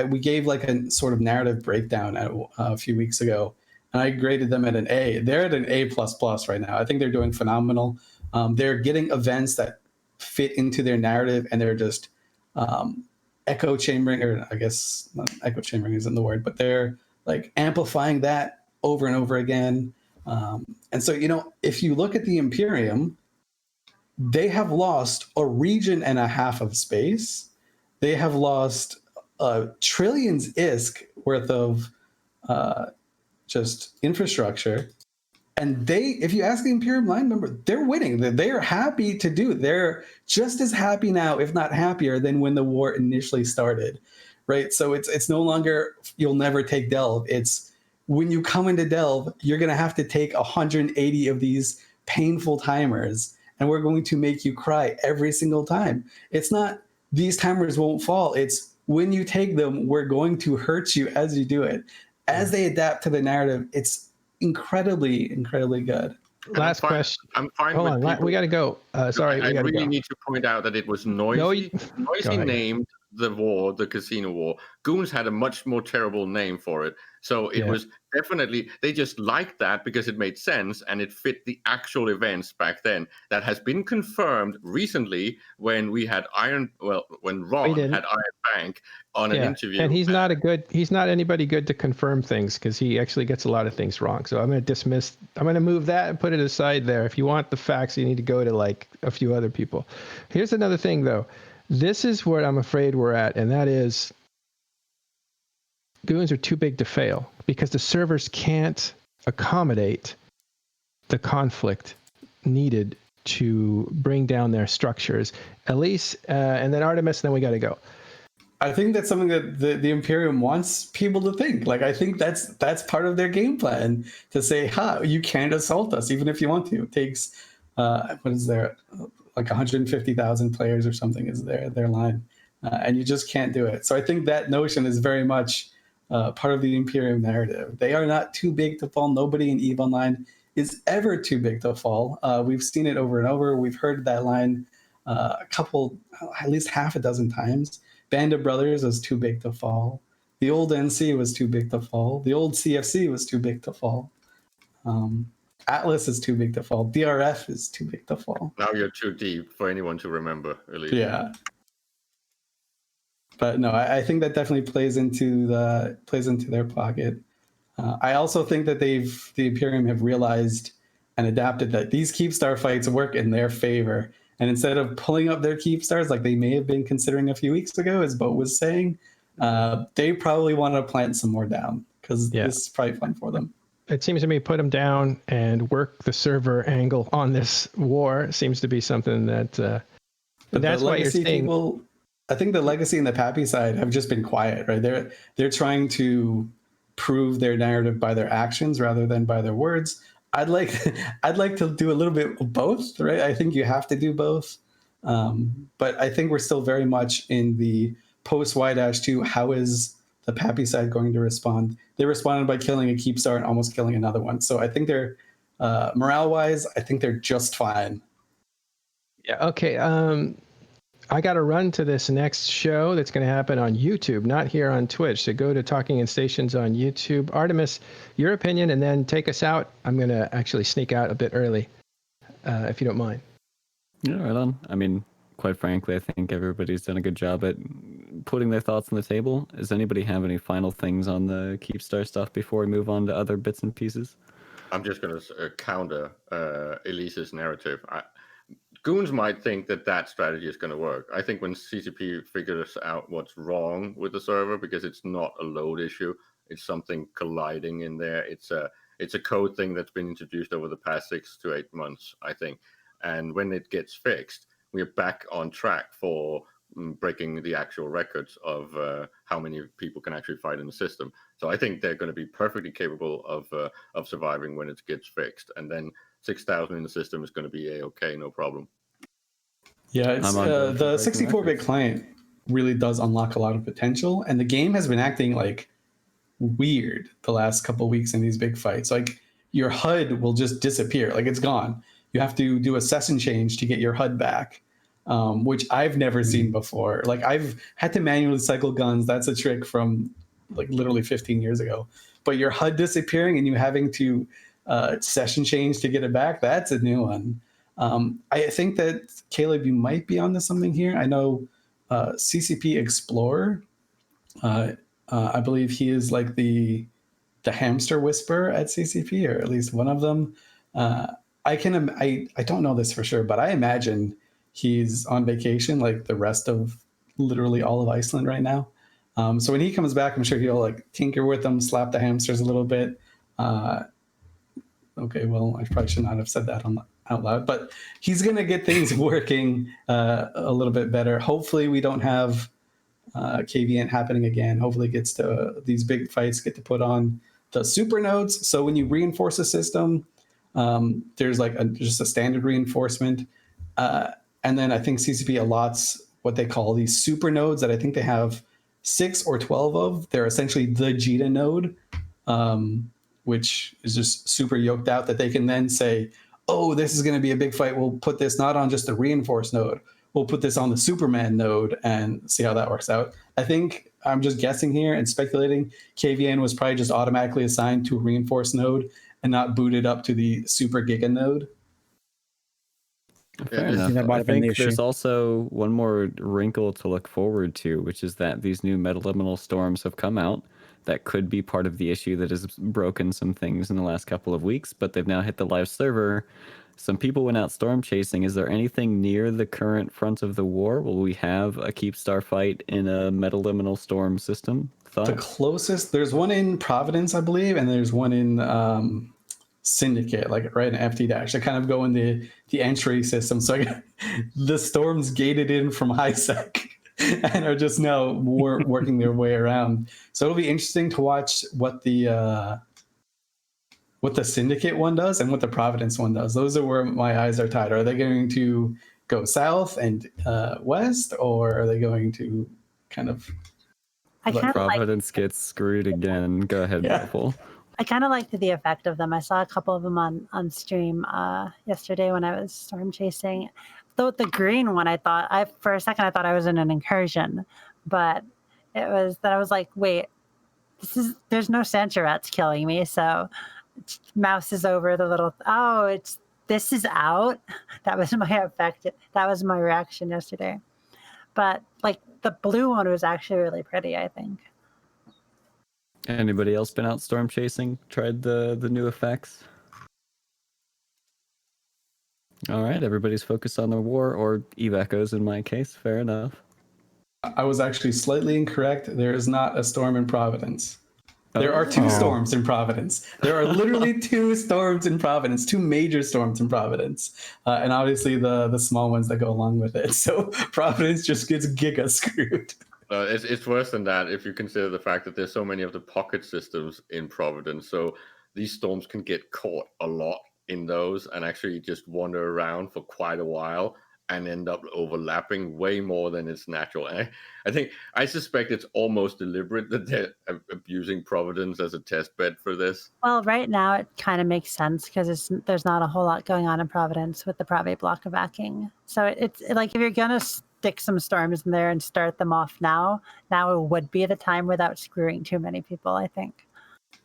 we gave like a sort of narrative breakdown a few weeks ago, and I graded them at an A. They're at an A++ right now. I think they're doing phenomenal. They're getting events that fit into their narrative, and they're just echo chambering, or I guess not echo chambering isn't the word, but they're like amplifying that over and over again. And so, if you look at the Imperium, they have lost a region and a half of space. They have lost trillions ISK worth of just infrastructure. And if you ask the Imperium line member, they're winning. They are happy to do it. They're just as happy now, if not happier, than when the war initially started, right? So it's no longer, you'll never take Delve. It's when you come into Delve, you're going to have to take 180 of these painful timers, and we're going to make you cry every single time. It's not these timers won't fall. It's when you take them, we're going to hurt you as you do it. As they adapt to the narrative, it's incredibly, incredibly good. Last question. I'm fine Hold with on, people. we got to go. Sorry, I we got to really go. need to point out that it was noisy. Noisy named the war the Casino War. Goons had a much more terrible name for it. So it was definitely, they just liked that because it made sense and it fit the actual events back then. That has been confirmed recently when we had when Ron had Iron Bank on an interview. And he's not anybody good to confirm things because he actually gets a lot of things wrong. So I'm going to move that and put it aside there. If you want the facts, you need to go to like a few other people. Here's another thing though. This is what I'm afraid we're at, and that is Goons are too big to fail because the servers can't accommodate the conflict needed to bring down their structures. Elise, and then Artemis, and then we got to go. I think that's something that the Imperium wants people to think. Like, I think that's part of their game plan, to say, you can't assault us even if you want to. It takes, what is there, like 150,000 players or something is their line. And you just can't do it. So I think that notion is very much part of the Imperium narrative. They are not too big to fall. Nobody in EVE Online is ever too big to fall. We've seen it over and over. We've heard that line at least half a dozen times. Band of Brothers was too big to fall. The old NC was too big to fall. The old CFC was too big to fall. Atlas is too big to fall. DRF is too big to fall. Now you're too deep for anyone to remember, really. Yeah. But no, I think that definitely plays into their pocket. I also think that the Imperium have realized and adapted that these Keepstar fights work in their favor. And instead of pulling up their Keepstars like they may have been considering a few weeks ago, as Bo was saying, they probably want to plant some more down because this is probably fun for them. It seems to me put them down and work the server angle on this war seems to be something that. But that's why you're saying. People, I think the Legacy and the Pappy side have just been quiet, right? They're trying to prove their narrative by their actions rather than by their words. I'd like to do a little bit of both, right? I think you have to do both. But I think we're still very much in the post Y-2, how is the Pappy side going to respond? They responded by killing a Keepstar and almost killing another one. So I think they're, morale-wise, I think they're just fine. Yeah. Okay. I got to run to this next show that's going to happen on YouTube, not here on Twitch. So go to Talking in Stations on YouTube. Artemis, your opinion, and then take us out. I'm going to actually sneak out a bit early, if you don't mind. Yeah, right on. I mean, quite frankly, I think everybody's done a good job at putting their thoughts on the table. Does anybody have any final things on the Keepstar stuff before we move on to other bits and pieces? I'm just going to counter Elise's narrative. Goons might think that strategy is going to work. I think when CCP figures out what's wrong with the server, because it's not a load issue, it's something colliding in there. It's a code thing that's been introduced over the past 6 to 8 months, I think. And when it gets fixed, we're back on track for breaking the actual records of how many people can actually fight in the system. So I think they're going to be perfectly capable of surviving when it gets fixed. And then 6,000 in the system is going to be a-okay, no problem. Yeah, it's the 64-bit client really does unlock a lot of potential, and the game has been acting like weird the last couple of weeks in these big fights. Like your HUD will just disappear, like it's gone. You have to do a session change to get your HUD back, which I've never seen before. Like I've had to manually cycle guns. That's a trick from like literally 15 years ago. But your HUD disappearing and you having to session change to get it back, that's a new one. I think that, Caleb, you might be onto something here. I know CCP Explorer, I believe he is like the hamster whisperer at CCP, or at least one of them. I don't know this for sure, but I imagine he's on vacation like the rest of literally all of Iceland right now. So when he comes back, I'm sure he'll like tinker with them, slap the hamsters a little bit. Okay, well, I probably should not have said that out loud, but he's going to get things working a little bit better. Hopefully we don't have KVN happening again. Hopefully it gets to these big fights, get to put on the super nodes. So when you reinforce a system, there's like just a standard reinforcement. And then I think CCP allots what they call these super nodes that I think they have 6 or 12 of. They're essentially the JITA node, which is just super yoked out, that they can then say, oh, this is going to be a big fight. We'll put this not on just the reinforced node. We'll put this on the Superman node and see how that works out. I think I'm just guessing here and speculating. KVN was probably just automatically assigned to a reinforced node and not booted up to the Super Giga node. Fair enough. I think there's also one more wrinkle to look forward to, which is that these new metaliminal storms have come out. That could be part of the issue that has broken some things in the last couple of weeks, but they've now hit the live server. Some people went out storm chasing. Is there anything near the current front of the war? Will we have a Keepstar fight in a metaliminal storm system? Thoughts? The closest, there's one in Providence, I believe, and there's one in Syndicate, like right in FT-. They kind of go in the entry system. So the storms gated in from HiSec and are just now working their way around. So it'll be interesting to watch what the Syndicate one does and what the Providence one does. Those are where my eyes are tied. Are they going to go south and west, or are they going to kind of... Providence gets screwed again. Go ahead, Buffalo. I kind of liked the effect of them. I saw a couple of them on stream yesterday when I was storm chasing. Though the green one, for a second I thought I was in an incursion, but it was that I was like, wait, there's no Sancherets killing me, so mouse is over the little. This is out. That was my effect. That was my reaction yesterday. But like the blue one was actually really pretty, I think. Anybody else been out storm chasing? Tried the new effects? All right, everybody's focused on the war, or Eve Echoes in my case. Fair enough. I was actually slightly incorrect. There is not a storm in Providence. There are 2 storms in Providence. There are literally 2 storms in Providence, 2 major storms in Providence. And obviously the small ones that go along with it. So Providence just gets giga screwed. It's worse than that if you consider the fact that there's so many of the pocket systems in Providence. So these storms can get caught a lot in those and actually just wander around for quite a while. and end up overlapping way more than it's natural. And I suspect it's almost deliberate that they're abusing Providence as a test bed for this. Well, right now it kind of makes sense because there's not a whole lot going on in Providence with the Prave block of backing. So it's like if you're gonna stick some storms in there and start them off now it would be the time without screwing too many people, I think.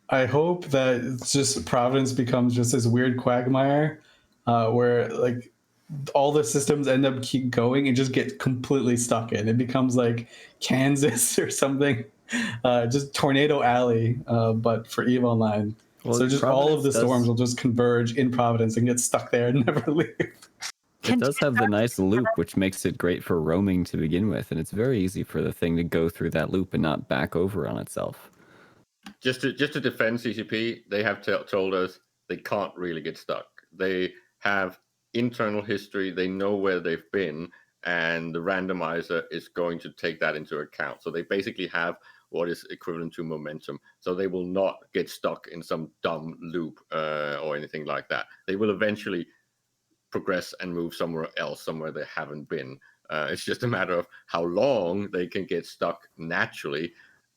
I hope that it's just Providence becomes just this weird quagmire where like all the systems end up keep going and just get completely stuck in. It becomes like Kansas or something, just Tornado Alley, but for EVE Online. Well, so just Providence all of the storms will just converge in Providence and get stuck there and never leave. It does have the nice loop, which makes it great for roaming to begin with, and it's very easy for the thing to go through that loop and not back over on itself. Just to defend CCP, they have told us they can't really get stuck. They have internal history, they know where they've been, and the randomizer is going to take that into account. So they basically have what is equivalent to momentum. So they will not get stuck in some dumb loop or anything like that. They will eventually progress and move somewhere else, somewhere they haven't been. It's just a matter of how long they can get stuck naturally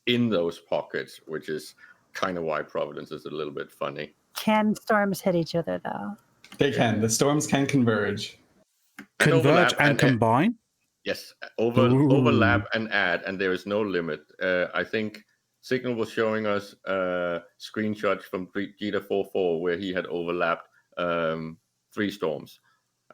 in those pockets, which is kind of why Providence is a little bit funny. Can storms hit each other though? They can. The storms can converge. Converge and combine? Yes, overlap and add, and there is no limit. I think Signal was showing us screenshots from Gita 4.4 where he had overlapped 3 storms,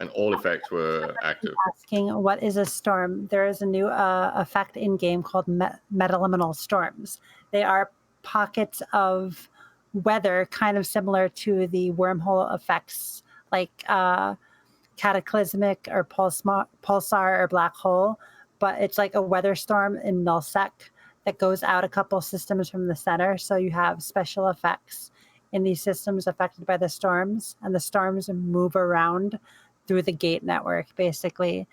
and all effects were active. Asking what is a storm? There is a new effect in game called metaliminal storms. They are pockets of weather, kind of similar to the wormhole effects, like cataclysmic or pulsar or black hole, but it's like a weather storm in nullsec that goes out a couple systems from the center. So you have special effects in these systems affected by the storms, and the storms move around through the gate network basically,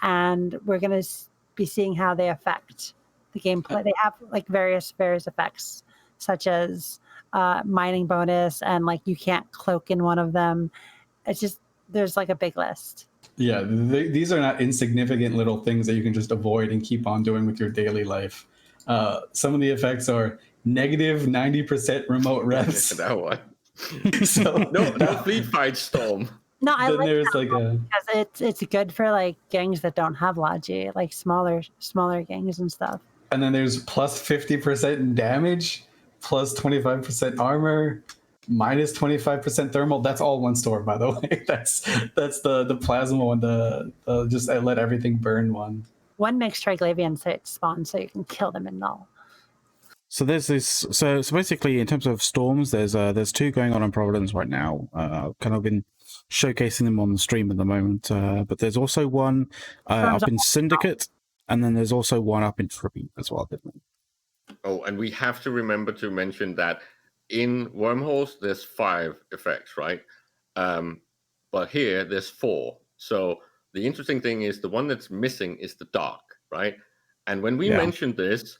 and we're going to be seeing how they affect the gameplay. They have like various effects, such as mining bonus, and like you can't cloak in one of them. It's just there's like a big list. Yeah, these are not insignificant little things that you can just avoid and keep on doing with your daily life. Some of the effects are negative 90% remote reps. That one. So no fleet fight storm. No, I then like there's that like because it's good for like gangs that don't have Logi, like smaller gangs and stuff. And then there's plus 50% damage, plus 25% armor, minus 25% thermal. That's all one storm, by the way. That's the plasma one, the just let everything burn one. One makes Triglavian spawn so you can kill them in null. So there's this. So basically, in terms of storms, there's 2 going on in Providence right now. I've kind of been showcasing them on the stream at the moment. But there's also one up in Syndicate, and then there's also one up in Tribute as well. Oh, and we have to remember to mention that in wormholes there's 5 effects, right? But here there's 4. So the interesting thing is the one that's missing is the dark, right? And when we mentioned this,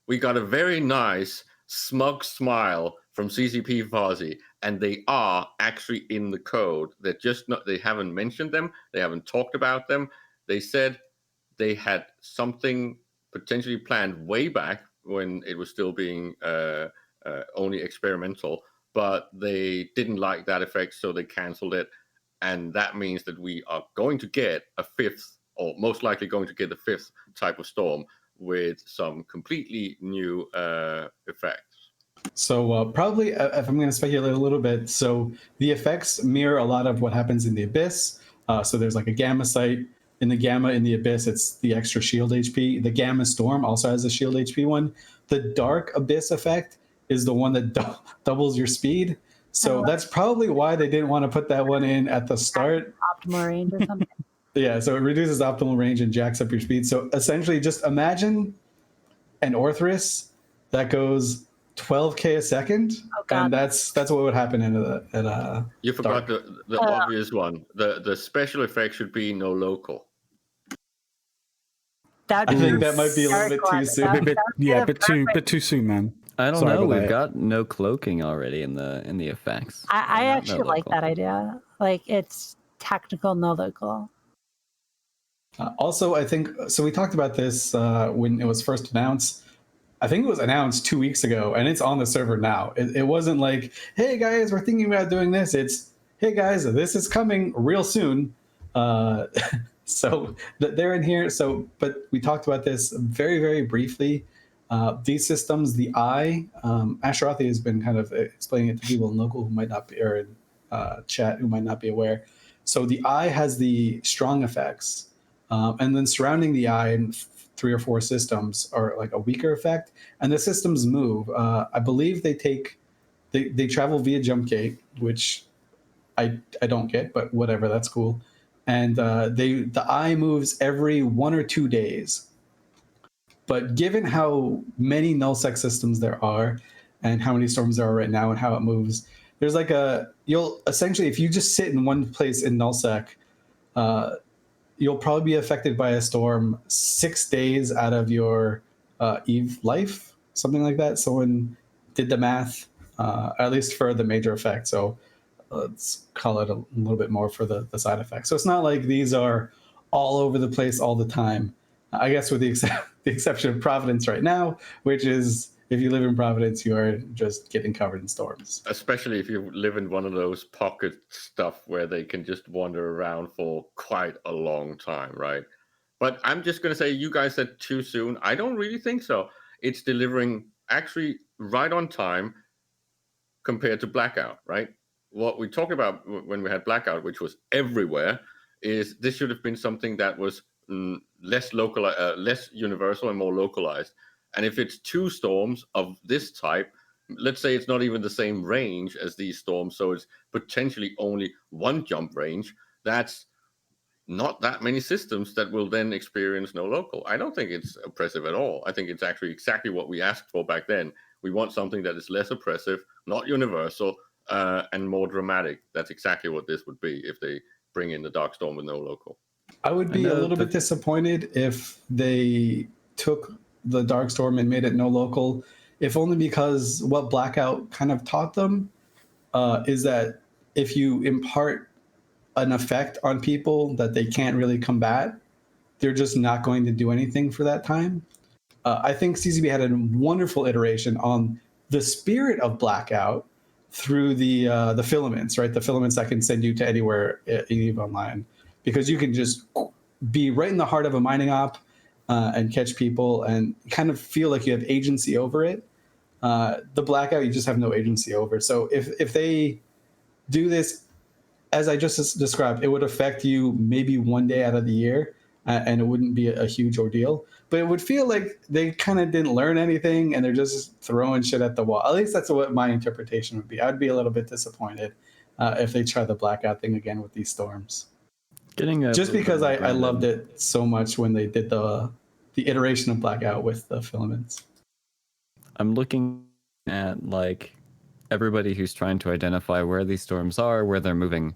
we got a very nice smug smile from CCP Fozzy, and they are actually in the code. They're just not, they haven't mentioned them, they haven't talked about them. They said they had something potentially planned way back when it was still being only experimental, but they didn't like that effect, so they canceled it. And that means that we are going to get a 5th, or most likely going to get a 5th type of storm with some completely new effects. So probably, if I'm going to speculate a little bit, so the effects mirror a lot of what happens in the Abyss. So there's like a Gamma site. In the Gamma in the Abyss, it's the extra shield HP. The Gamma Storm also has a shield HP one. The Dark Abyss effect is the one that doubles your speed. So that's probably why they didn't want to put that one in at the start. Optimal range or something. Yeah, so it reduces optimal range and jacks up your speed. So essentially, just imagine an Orthrus that goes 12k a second, and that's what would happen at a. You forgot the obvious one. The special effect should be no local. I think that might be a little bit too soon. A bit too soon, man. I don't know. We've got no cloaking already in the effects. I actually like that idea. Like it's tactical, no local. Also, I think so. We talked about this when it was first announced. I think it was announced 2 weeks ago, and it's on the server now. It wasn't like, "Hey guys, we're thinking about doing this." It's, "Hey guys, this is coming real soon." Uh, so they're in here. So, but we talked about this very, very briefly. These systems, the Eye, Asherothi has been kind of explaining it to people in local who might not be, or in chat who might not be aware. So the Eye has the strong effects, and then surrounding the Eye and 3 or 4 systems are like a weaker effect, and the systems move. I believe they travel via jump gate, which I don't get, but whatever, that's cool. And the Eye moves every 1 or 2 days. But given how many nullsec systems there are, and how many storms there are right now, and how it moves, there's like you'll essentially, if you just sit in one place in nullsec, you'll probably be affected by a storm 6 days out of your Eve life, something like that. Someone did the math, at least for the major effect. So let's call it a little bit more for the side effects. So it's not like these are all over the place all the time. I guess with the exception of Providence right now, which is, if you live in Providence, you are just getting covered in storms. Especially if you live in one of those pocket stuff where they can just wander around for quite a long time, right? But I'm just going to say, you guys said too soon. I don't really think so. It's delivering actually right on time compared to Blackout, right? What we talked about when we had Blackout, which was everywhere, is this should have been something that was less local, less universal and more localized. And if it's 2 storms of this type, let's say it's not even the same range as these storms, so it's potentially only 1 jump range, that's not that many systems that will then experience no local. I don't think it's oppressive at all. I think it's actually exactly what we asked for back then. We want something that is less oppressive, not universal, and more dramatic. That's exactly what this would be if they bring in the Dark Storm with no local. I would be a little bit disappointed if they took the Dark Storm and made it no local, if only because what Blackout kind of taught them is that if you impart an effect on people that they can't really combat, they're just not going to do anything for that time. I think CCB had a wonderful iteration on the spirit of Blackout through the filaments, right? The filaments that can send you to anywhere in EVE Online, because you can just be right in the heart of a mining op and catch people and kind of feel like you have agency over it. The Blackout, you just have no agency over. So if they do this, as I just described, it would affect you maybe 1 day out of the year, and it wouldn't be a huge ordeal. But it would feel like they kind of didn't learn anything, and they're just throwing shit at the wall. At least that's what my interpretation would be. I'd be a little bit disappointed if they try the Blackout thing again with these storms. Just because I loved it so much when they did the iteration of Blackout with the filaments. I'm looking at like everybody who's trying to identify where these storms are, where they're moving,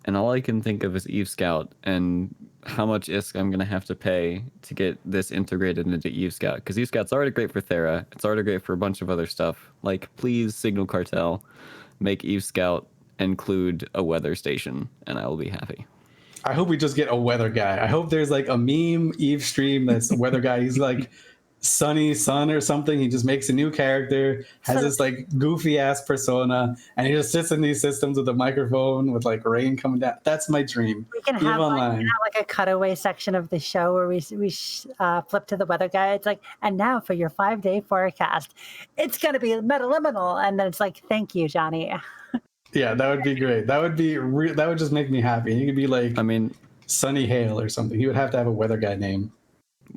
and all I can think of is Eve Scout and how much ISK I'm going to have to pay to get this integrated into Eve Scout, because Eve Scout's already great for Thera, it's already great for a bunch of other stuff. Like, please, Signal Cartel, make Eve Scout include a weather station, and I will be happy. I hope we just get a weather guy. I hope there's like a meme Eve stream that's a weather guy. He's like Sunny Sun or something. He just makes a new character, has this like goofy ass persona, and he just sits in these systems with a microphone with like rain coming down. That's my dream. We can have like a cutaway section of the show where we flip to the weather guy. It's like, and now for your 5-day forecast, it's going to be metaliminal. And then it's like, thank you, Johnny. Yeah, that would be great. That would be that would just make me happy. He could be like, I mean, Sunny Hale or something. He would have to have a weather guy name.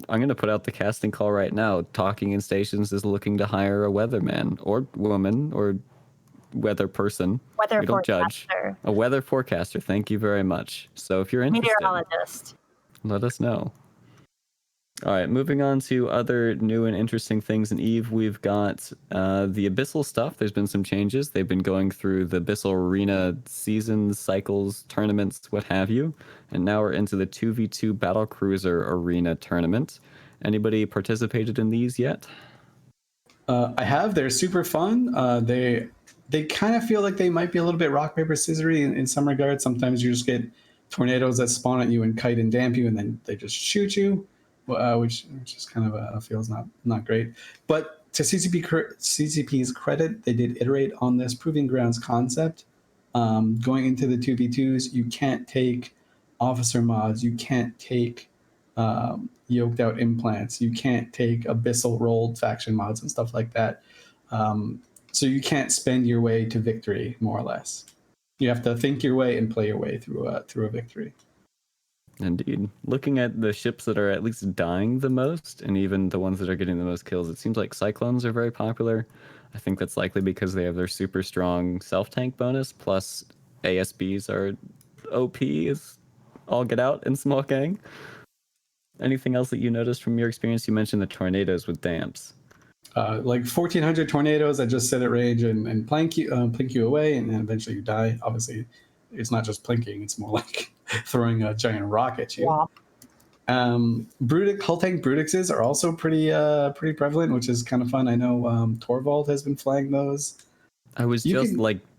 I'm going to put out the casting call right now. Talking in Stations is looking to hire a weatherman or woman or weather person. Weather we don't forecaster. Judge. A weather forecaster. Thank you very much. So if you're interested, meteorologist, let us know. All right, moving on to other new and interesting things in EVE. We've got the Abyssal stuff. There's been some changes. They've been going through the Abyssal Arena seasons, cycles, tournaments, what have you. And now we're into the 2v2 Battlecruiser Arena tournament. Anybody participated in these yet? I have. They're super fun. They kind of feel like they might be a little bit rock, paper, scissory in some regards. Sometimes you just get tornadoes that spawn at you and kite and damp you, and then they just shoot you, which is kind of feels not great. But to CCP's credit, they did iterate on this proving grounds concept. Going into the 2v2s, you can't take officer mods, you can't take yoked out implants, you can't take abyssal rolled faction mods and stuff like that. So you can't spend your way to victory, more or less. You have to think your way and play your way through a victory. Indeed. Looking at the ships that are at least dying the most, and even the ones that are getting the most kills, it seems like Cyclones are very popular. I think that's likely because they have their super strong self-tank bonus, plus ASBs are OP as all get out in Small Gang. Anything else that you noticed from your experience? You mentioned the tornadoes with damps. Like 1,400 tornadoes that just sit at range and plink you away, and then eventually you die. Obviously, it's not just plinking; it's more like throwing a giant rock at you. Womp. Hull tank Brutixes are also pretty prevalent, which is kind of fun. I know Torvald has been flying those. I was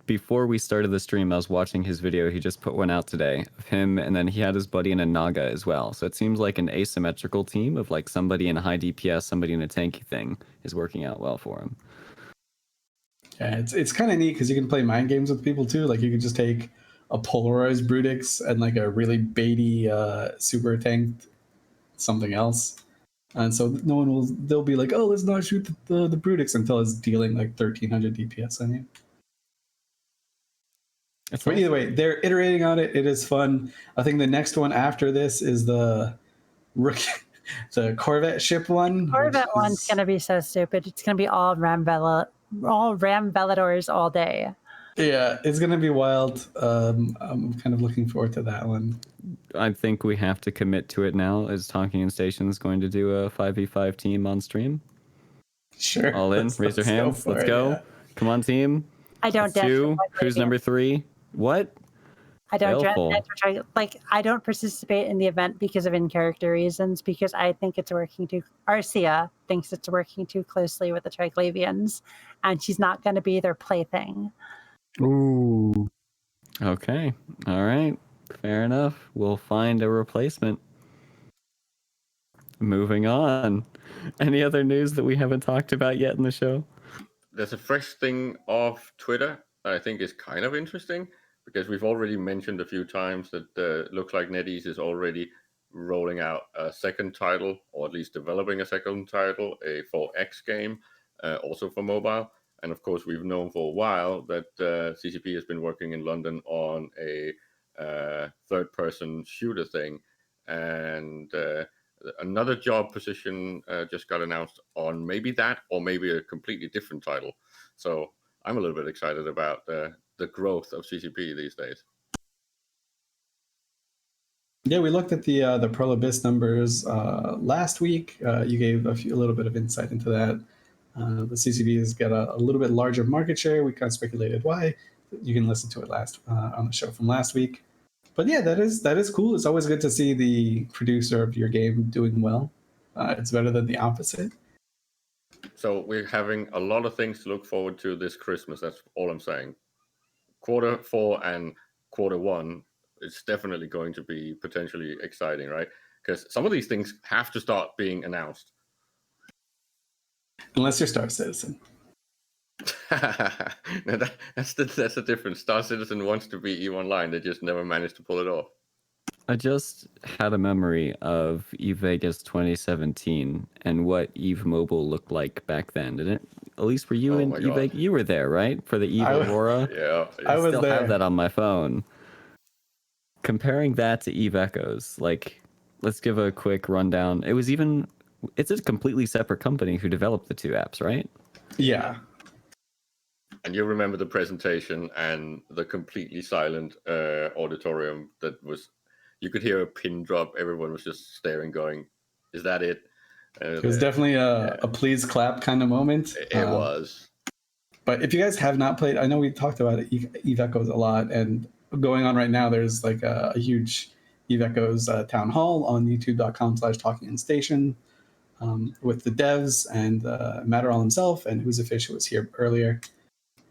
before we started the stream, I was watching his video. He just put one out today of him, and then he had his buddy in a Naga as well. So it seems like an asymmetrical team of like somebody in a high DPS, somebody in a tanky thing is working out well for him. Yeah, it's kind of neat because you can play mind games with people too. Like you can just take a polarized Brutix and like a really baity super tanked something else. And so they'll be like, oh, let's not shoot the Brutix until it's dealing like 1,300 DPS on you. But either way, they're iterating on it. It is fun. I think the next one after this is the Corvette ship one. Corvette one's going to be so stupid. It's going to be all Ram Veladors all day. Yeah, it's going to be wild. I'm kind of looking forward to that one. I think we have to commit to it now, as Talking in Station is going to do a 5v5 team on stream. Sure. All in, raise your hands. Let's go. Yeah. Come on, team. I don't dance. Who's number 3? What? I don't I don't participate in the event because of in-character reasons, because I think it's working too. Arcia thinks it's working too closely with the Triglavians, and she's not going to be their plaything. Ooh. Okay. All right. Fair enough. We'll find a replacement. Moving on. Any other news that we haven't talked about yet in the show? There's a fresh thing off Twitter that I think is kind of interesting, because we've already mentioned a few times that it looks like NetEase is already rolling out a second title, or at least developing a second title, a 4X game, also for mobile. And of course, we've known for a while that CCP has been working in London on a third-person shooter thing. And another job position just got announced on maybe that, or maybe a completely different title. So I'm a little bit excited about the growth of CCP these days. Yeah, we looked at the Pearl Abyss numbers last week. You gave a little bit of insight into that. The CCP has got a little bit larger market share. We kind of speculated why. You can listen to it on the show from last week. But yeah, that is cool. It's always good to see the producer of your game doing well. It's better than the opposite. So we're having a lot of things to look forward to this Christmas. That's all I'm saying. Q4 and Q1, it's definitely going to be potentially exciting, right? Because some of these things have to start being announced. Unless you're Star Citizen. No, that's the difference. Star Citizen wants to be EVE Online. They just never managed to pull it off. I just had a memory of EVE Vegas 2017 and what EVE Mobile looked like back then. Didn't it? At least were you in EVE Vegas? You were there, right? For the EVE Aurora? Yeah. I still have that on my phone. Comparing that to EVE Echoes, let's give a quick rundown. It's a completely separate company who developed the two apps, right? Yeah. And you remember the presentation and the completely silent auditorium that was, you could hear a pin drop. Everyone was just staring, going, is that it? It was definitely a please clap kind of moment. It was. But if you guys have not played, I know we talked about EVE Echoes a lot, and going on right now, there's like a huge EVE Echoes town hall on youtube.com/talkinginstation with the devs and Matterall himself and Who's a Fish, who was here earlier.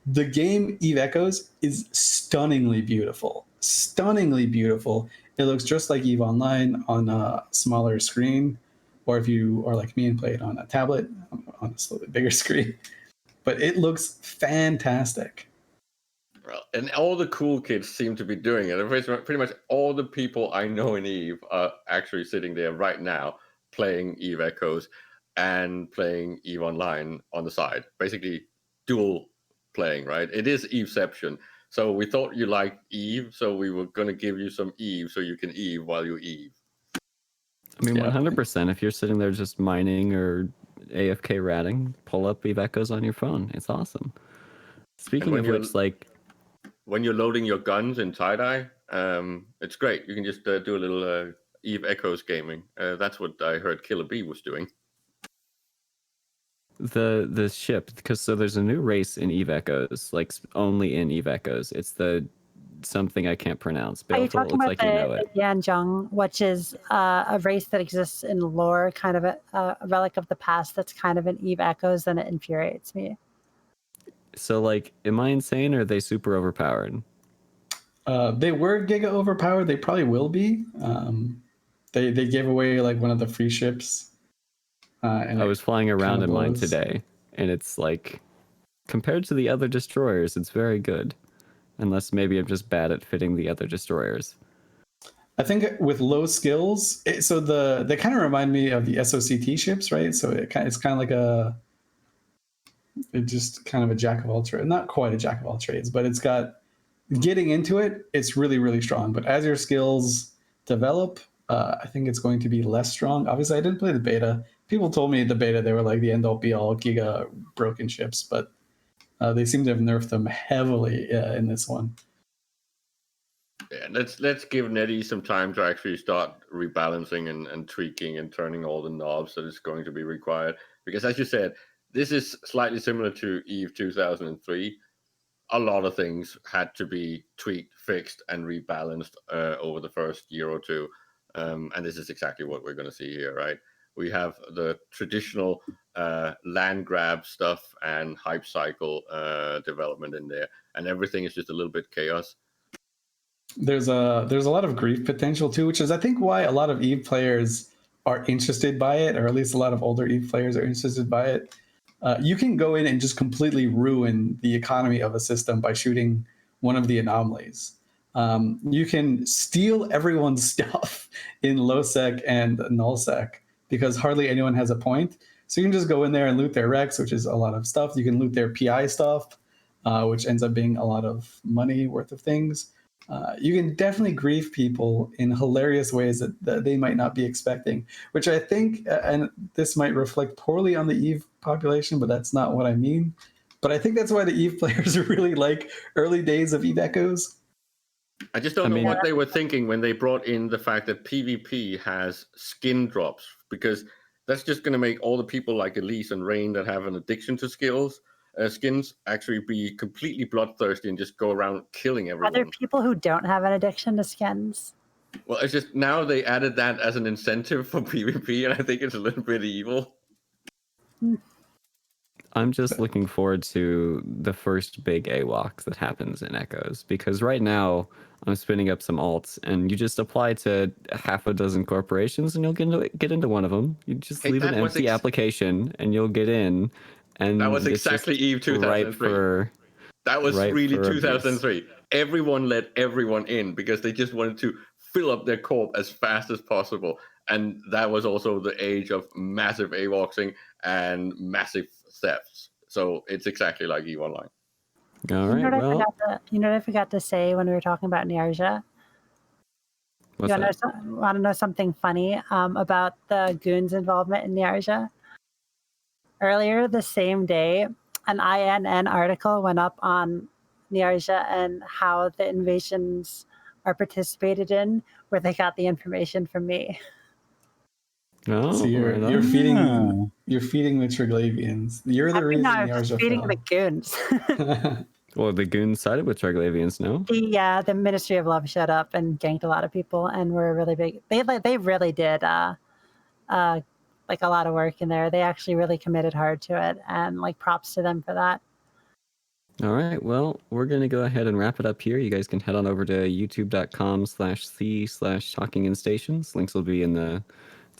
The game Eve Echoes is stunningly beautiful. Stunningly beautiful. It looks just like Eve Online on a smaller screen, or if you are like me and play it on a tablet on a slightly bigger screen. But it looks fantastic. Well, and all the cool kids seem to be doing it. Pretty much all the people I know in Eve are actually sitting there right now playing Eve Echoes and playing Eve Online on the side. Basically, dual playing, right? It is Eveception. So we thought you liked Eve, so we were going to give you some Eve so you can Eve while you Eve. I mean, Yeah. 100%. If you're sitting there just mining or AFK ratting, pull up Eve Echoes on your phone. It's awesome. Speaking of which, like, when you're loading your guns in tie-dye, it's great. You can just do a little Eve Echoes gaming. That's what I heard Killer B was doing. the ship, because so there's a new race in Eve Echoes, like only in Eve Echoes. It's the something I can't pronounce. Are you Baleful, it talking looks about like you know it. the Yanjung, which is a race that exists in lore, kind of a relic of the past that's kind of in Eve Echoes, and it infuriates me. So, like, am I insane or are they super overpowered? They were giga overpowered. They probably will be. They gave away like one of the free ships. And I was flying around kinda in mine blows. today, and it's like, compared to the other destroyers, it's very good. Unless maybe I'm just bad at fitting the other destroyers. I think with low skills, they kind of remind me of the SOCT ships, right? So it's kind of like it's just kind of a jack of all trades, not quite a jack of all trades, but it's got getting into it. It's really, really strong. But as your skills develop, I think it's going to be less strong. Obviously, I didn't play the beta. People told me the beta they were like the end all be all giga broken ships, but they seem to have nerfed them heavily in this one. Yeah, let's give Netty some time to actually start rebalancing and tweaking and turning all the knobs that is going to be required. Because as you said, this is slightly similar to Eve 2003. A lot of things had to be tweaked, fixed, and rebalanced over the first year or two. And this is exactly what we're going to see here, right? We have the traditional land grab stuff and hype cycle development in there, and everything is just a little bit chaos. There's a lot of grief potential too, which is I think why a lot of Eve players are interested by it, or at least a lot of older Eve players are interested by it. You can go in and just completely ruin the economy of a system by shooting one of the anomalies. You can steal everyone's stuff in low sec and null sec because hardly anyone has a point. So you can just go in there and loot their Rex, which is a lot of stuff. You can loot their PI stuff, which ends up being a lot of money worth of things. You can definitely grief people in hilarious ways that they might not be expecting, which I think, and this might reflect poorly on the Eve population, but that's not what I mean. But I think that's why the Eve players really like early days of Eve Echoes. I just don't know what they were thinking when they brought in the fact that PvP has skin drops, because that's just going to make all the people like Elise and Rain that have an addiction to skins actually be completely bloodthirsty and just go around killing everyone. Are there people who don't have an addiction to skins? Well, it's just now they added that as an incentive for PvP, and I think it's a little bit evil. I'm just looking forward to the first big AWOC that happens in Echoes, because right now I'm spinning up some alts, and you just apply to half a dozen corporations, and you'll get into one of them. You just leave an empty application, and you'll get in. And that was exactly Eve 2003. That was really 2003. Abuse. Everyone let everyone in because they just wanted to fill up their corp as fast as possible. And that was also the age of massive AWOCing and massive thefts. So it's exactly like Eve Online. All right, you know what I forgot to say when we were talking about Niarja? What's that? Want to know something funny about the goons' involvement in Niarja? Earlier the same day, an INN article went up on Niarja and how the invasions are participated in, where they got the information from me. Oh, so you're feeding the Triglavians. You're the reason Niarja feeding fell. the goons. Well, the goons sided with Triglavians, no? Yeah, the Ministry of Love showed up and ganked a lot of people, and were really big. They really did like a lot of work in there. They actually really committed hard to it, and like props to them for that. All right. Well, we're going to go ahead and wrap it up here. You guys can head on over to youtube.com/c/talkinginstations. Links will be in the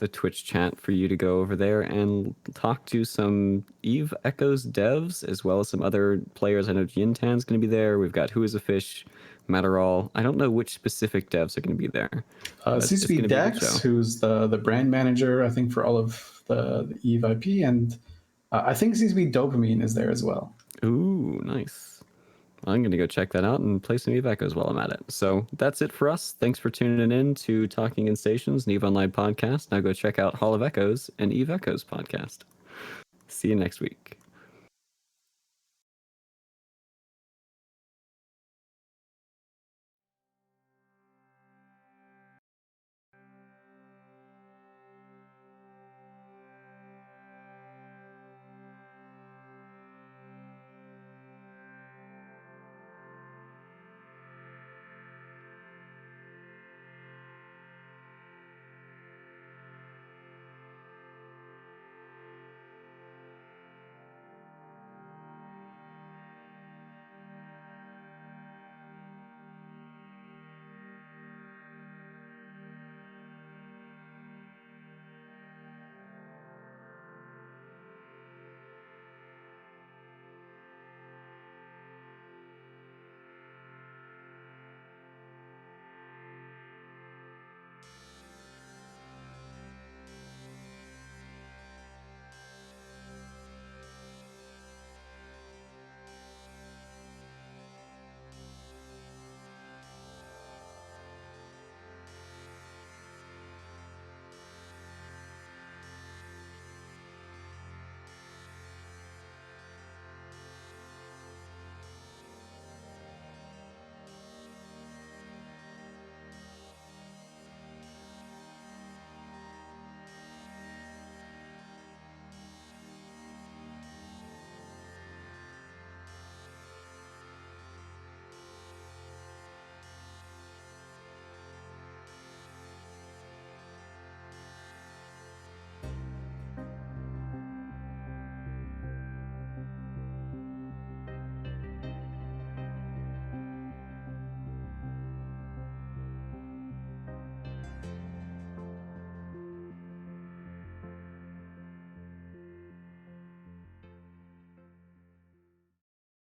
Twitch chat for you to go over there and talk to some Eve Echoes devs, as well as some other players. I know Yintan's going to be there. We've got Who is a Fish, Matterall. I don't know which specific devs are going to be there. But it's CCP gonna be a good Dex, show. who's the brand manager, I think, for all of the Eve IP, and I think CCP Dopamine is there as well. Ooh, nice. I'm going to go check that out and play some Eve Echoes while I'm at it. So that's it for us. Thanks for tuning in to Talking in Stations, an Eve Online podcast. Now go check out Hall of Echoes and Eve Echoes podcast. See you next week.